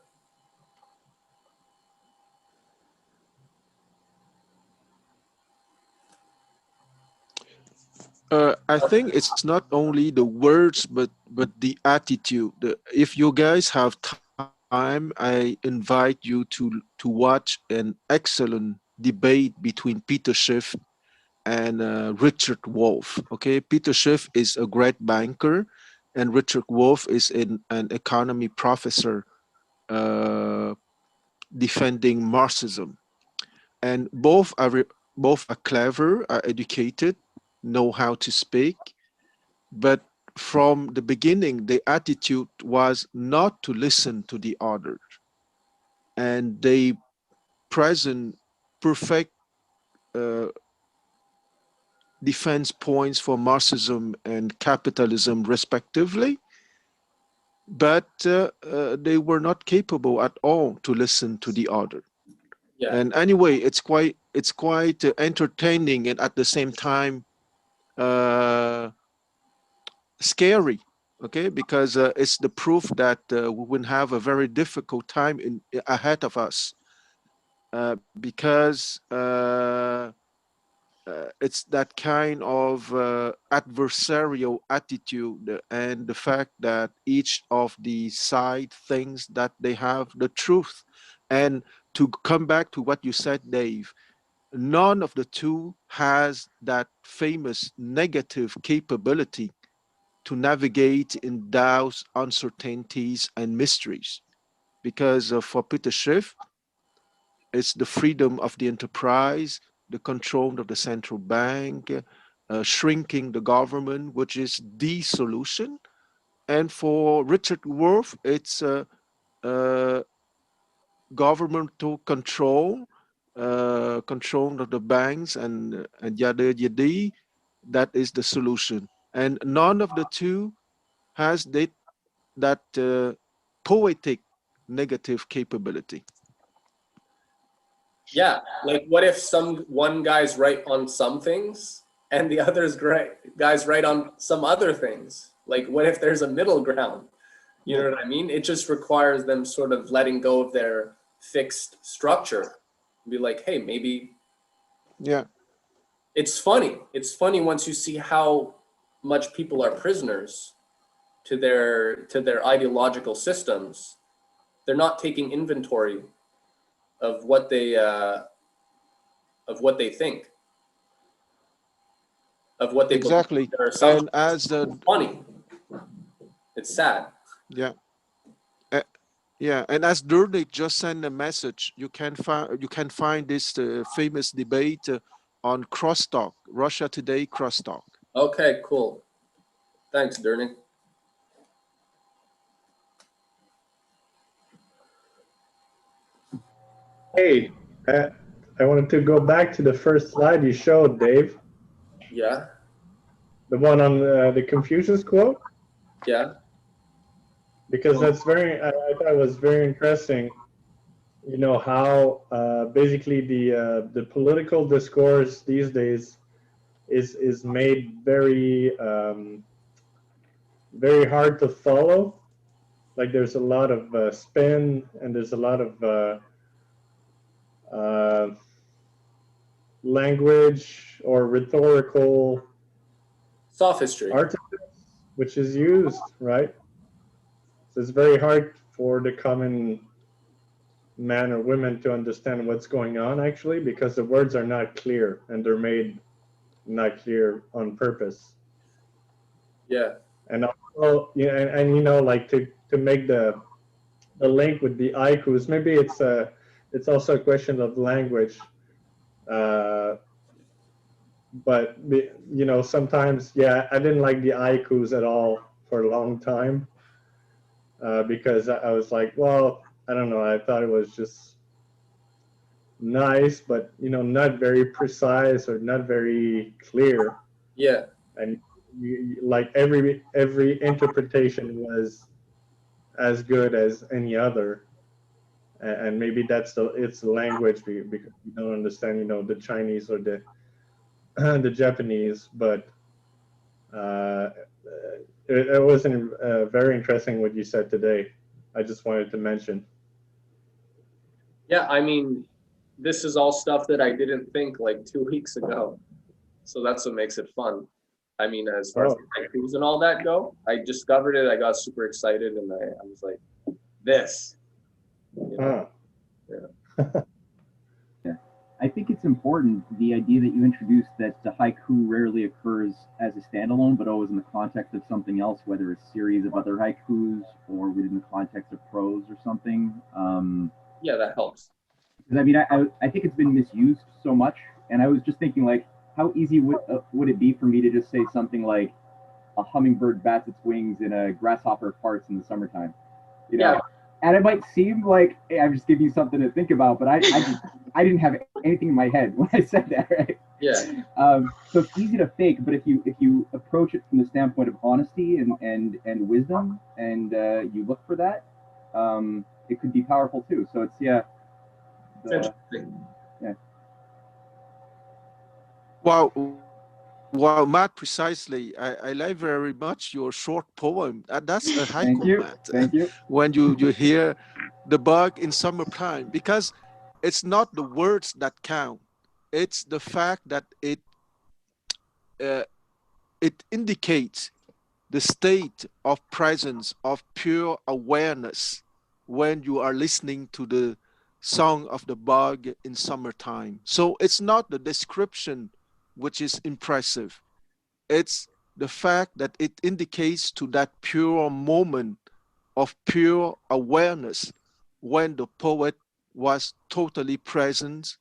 I: I think it's not only the words, but the attitude. If you guys have time, I invite you to watch an excellent debate between Peter Schiff and Richard Wolff. Okay, Peter Schiff is a great banker, and Richard Wolff is an economy professor defending Marxism. And both are clever, are educated, know how to speak, but from the beginning, the attitude was not to listen to the other, and they present perfect defense points for Marxism and capitalism, respectively, but they were not capable at all to listen to the other.
B: Yeah.
I: And anyway, it's quite entertaining and at the same time scary, okay, because it's the proof that we will have a very difficult time ahead of us, because it's that kind of adversarial attitude, and the fact that each of the side thinks that they have the truth. And to come back to what you said, Dave, none of the two has that famous negative capability to navigate in doubts, uncertainties, and mysteries. Because for Peter Schiff, it's the freedom of the enterprise, the control of the central bank, shrinking the government, which is the solution. And for Richard Wolff, it's governmental control, control of the banks, and yada yada. That is the solution. And none of the two has that poetic negative capability.
B: Yeah, like what if one guy's right on some things and the other's guy's right on some other things? Like what if there's a middle ground? You know what I mean? It just requires them sort of letting go of their fixed structure. Be like, hey, maybe.
I: Yeah.
B: It's funny. It's funny once you see how much people are prisoners to their ideological systems. They're not taking inventory of what they think, of what they
I: exactly.
B: Believe.
I: And as the
B: it's funny, it's sad.
I: Yeah. Yeah, and as Durnik just sent a message, you can find this famous debate on Crosstalk, Russia Today Crosstalk.
B: Okay, cool. Thanks, Durnik.
K: Hey, I wanted to go back to the first slide you showed, Dave.
B: Yeah.
K: The one on the Confucius quote.
B: Yeah.
K: Because that's I thought it was very interesting. You know how basically the political discourse these days is made very very hard to follow. Like there's a lot of spin, and there's a lot of language or rhetorical
B: sophistry
K: artifice which is used, right? So it's very hard for the common man or women to understand what's going on actually, because the words are not clear and they're made not clear on purpose.
B: Yeah.
K: And also, yeah, and you know, like to make the link with the haikus, maybe it's also a question of language. but sometimes, yeah, I didn't like the haikus at all for a long time, because I was like, well, I don't know, I thought it was just nice, but not very precise or not very clear.
B: Yeah.
K: And like every interpretation was as good as any other. And maybe it's the language, because you don't understand the Chinese or the the Japanese. But it wasn't very interesting what you said today. I just wanted to mention.
B: Yeah, I mean, this is all stuff that I didn't think like 2 weeks ago. So that's what makes it fun. I mean, as far as the haikus and all that go, I discovered it, I got super excited, and I was like, this.
K: Huh.
B: Yeah.
H: Yeah. I think it's important, the idea that you introduced, that the haiku rarely occurs as a standalone, but always in the context of something else, whether a series of other haikus or within the context of prose or something.
B: Yeah, that helps.
H: I mean, I think it's been misused so much, and I was just thinking, like, how easy would it be for me to just say something like, a hummingbird bats its wings and a grasshopper farts in the summertime?
B: Yeah.
H: And it might seem like, hey, I'm just giving you something to think about, but I didn't have anything in my head when I said that, right?
B: Yeah.
H: So it's easy to fake, but if you approach it from the standpoint of honesty and wisdom, and you look for that, it could be powerful too. So it's
B: Interesting.
H: Yeah.
I: Well, Matt, precisely. I like very much your short poem. That's a haiku,
H: Thank you.
I: Matt.
H: Thank you.
I: When you hear the bug in summertime, because it's not the words that count. It's the fact that it indicates the state of presence, of pure awareness when you are listening to the song of the bug in summertime. So it's not the description which is impressive. It's the fact that it indicates to that pure moment of pure awareness when the poet was totally present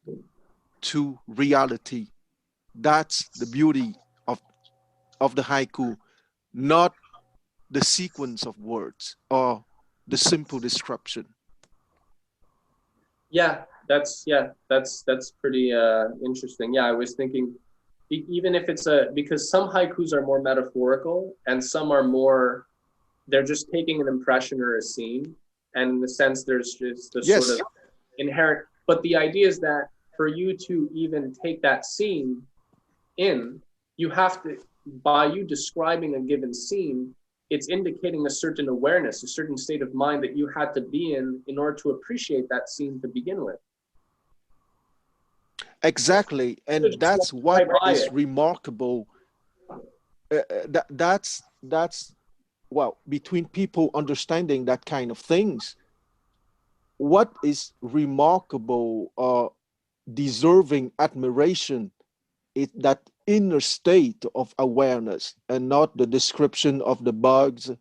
I: to reality. That's the beauty of the haiku, not the sequence of words or the simple description.
B: Yeah, that's pretty interesting. Yeah, I was thinking, even if it's because some haikus are more metaphorical and some are more, they're just taking an impression or a scene, and in the sense there's just the sort of inherent, but the idea is that for you to even take that scene in, you have to, by you describing a given scene, it's indicating a certain awareness, a certain state of mind that you had to be in order to appreciate that scene to begin with.
I: Exactly, and that's what is remarkable. That's well, between people understanding that kind of things, what is remarkable or deserving admiration is that inner state of awareness, and not the description of the bugs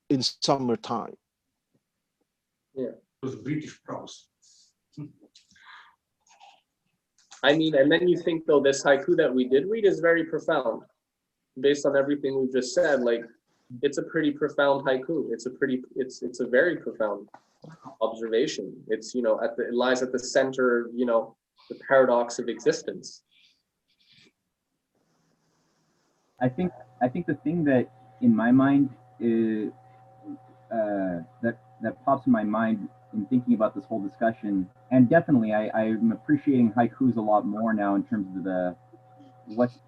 I: in summertime.
B: Yeah, it was British prose. I mean, and then you think though, this haiku that we did read is very profound, based on everything we've just said. Like, it's a pretty profound haiku. It's a very profound observation. It's, it lies at the center, the paradox of existence.
H: I think the thing that in my mind is that pops in my mind in thinking about this whole discussion, and definitely I'm appreciating haikus a lot more now in terms of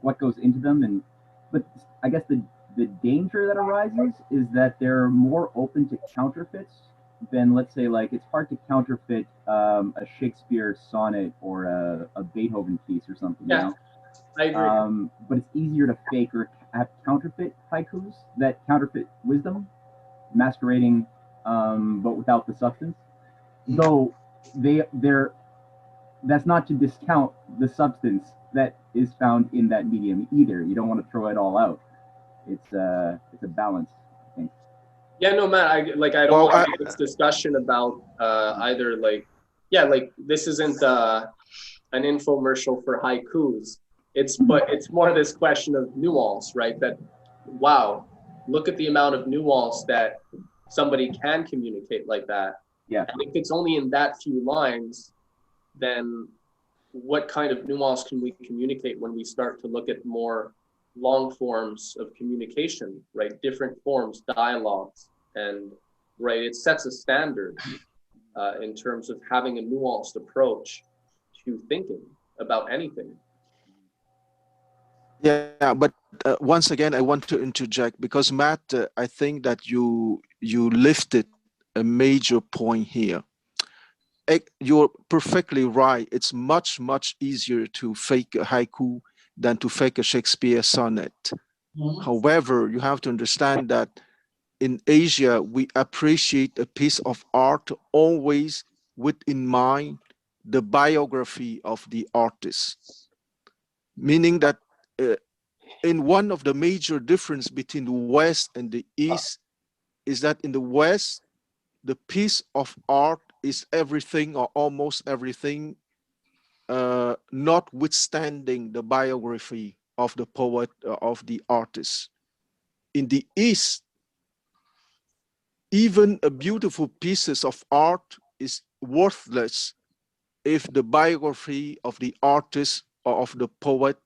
H: what goes into them, but I guess the danger that arises is that they're more open to counterfeits than, let's say, like, it's hard to counterfeit a Shakespeare sonnet or a Beethoven piece or something.
B: Yeah, I agree.
H: But it's easier to fake or have counterfeit haikus that counterfeit wisdom, masquerading, but without the substance. Though that's not to discount the substance that is found in that medium either. You don't want to throw it all out. It's a balance, I think.
B: Yeah, no, Matt, I don't want to have this discussion about either this isn't an infomercial for haikus, but it's more this question of nuance, right? That, wow, look at the amount of nuance that somebody can communicate like that.
H: Yeah.
B: And if it's only in that few lines, then what kind of nuance can we communicate when we start to look at more long forms of communication, right? Different forms, dialogues, and right, it sets a standard in terms of having a nuanced approach to thinking about anything.
I: Yeah, but once again, I want to interject because Matt, I think that you lifted a major point here. You're perfectly right. It's much easier to fake a haiku than to fake a Shakespeare sonnet. However, you have to understand that in Asia, we appreciate a piece of art always with in mind the biography of the artist, meaning that in one of the major difference between the West and the East is that in the West, the piece of art is everything or almost everything, notwithstanding the biography of the poet, of the artist. In the East, even a beautiful pieces of art is worthless if the biography of the artist or of the poet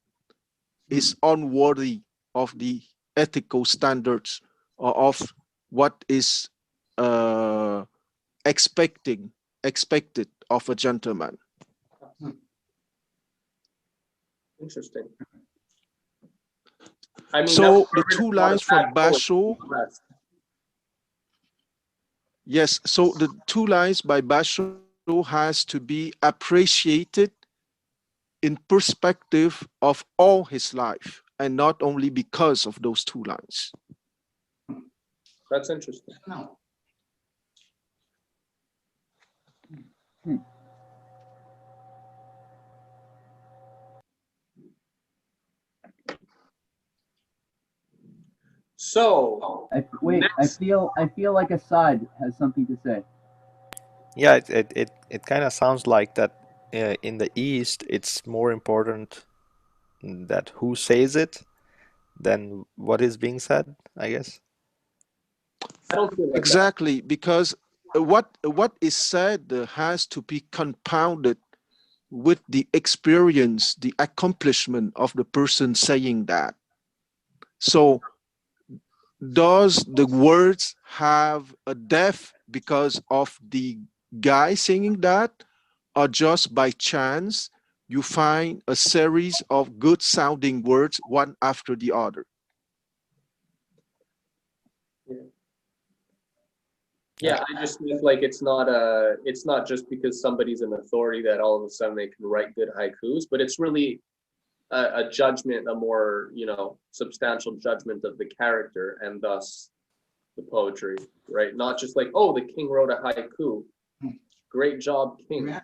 I: is unworthy of the ethical standards or of what is expected of a gentleman.
B: Interesting. I mean,
I: so the two lines from Basho, yes, so the two lines by Basho has to be appreciated in perspective of all his life and not only because of those two lines.
B: That's interesting. So
H: I feel like Assad has something to say.
E: Yeah, it kind of sounds like that in the East, it's more important that who says it than what is being said, I guess.
B: I don't feel like
I: exactly, because what is said has to be compounded with the experience, the accomplishment of the person saying that. So does the words have a depth because of the guy singing that, or just by chance you find a series of good sounding words one after the other?
B: Yeah, I just meant like it's not just because somebody's an authority that all of a sudden they can write good haikus, but it's really a judgment, a more, substantial judgment of the character and thus the poetry, right? Not just like, oh, the king wrote a haiku. Great job, king.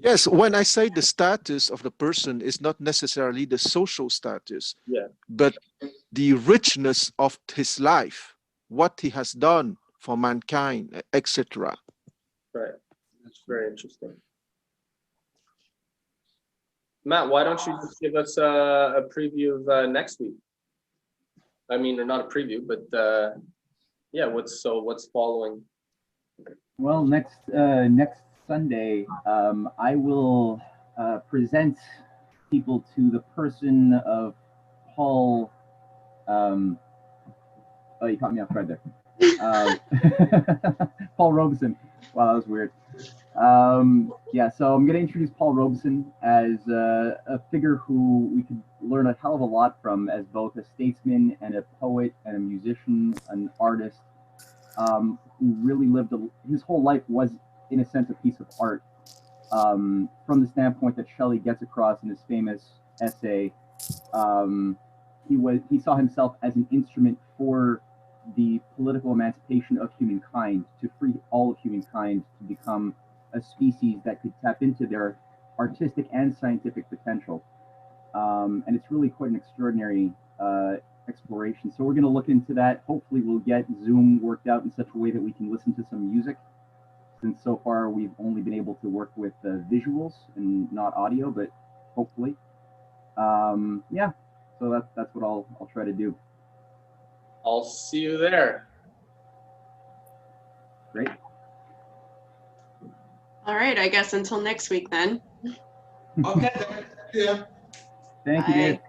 I: Yes, when I say the status of the person is not necessarily the social status, but the richness of his life, what he has done for mankind, etc.
B: Right. That's very interesting. Matt, why don't you just give us a preview of next week? I mean, or not a preview, but yeah, what's following?
H: Well, next Sunday, I will present people to the person of Paul. Oh, you caught me off guard there. Paul Robeson. Wow, that was weird. Yeah, so I'm going to introduce Paul Robeson as a figure who we could learn a hell of a lot from as both a statesman and a poet and a musician, an artist, who really lived, his whole life was, in a sense, a piece of art. From the standpoint that Shelley gets across in his famous essay, he saw himself as an instrument for the political emancipation of humankind, to free all of humankind to become a species that could tap into their artistic and scientific potential. And it's really quite an extraordinary exploration. So we're going to look into that. Hopefully we'll get Zoom worked out in such a way that we can listen to some music, since so far we've only been able to work with visuals and not audio, but hopefully. Yeah, so that's what I'll try to do.
B: I'll see you there.
H: Great.
A: All right, I guess until next week then.
L: Okay. Yeah.
H: Thank you, Dave.
A: Bye.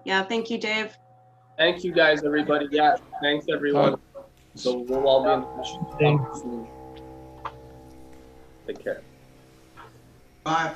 A: Yeah, thank you, Dave.
B: Thank you guys, everybody. Yeah, thanks everyone. So we'll all be in touch.
C: Thanks.
B: Soon. Take care.
L: Bye.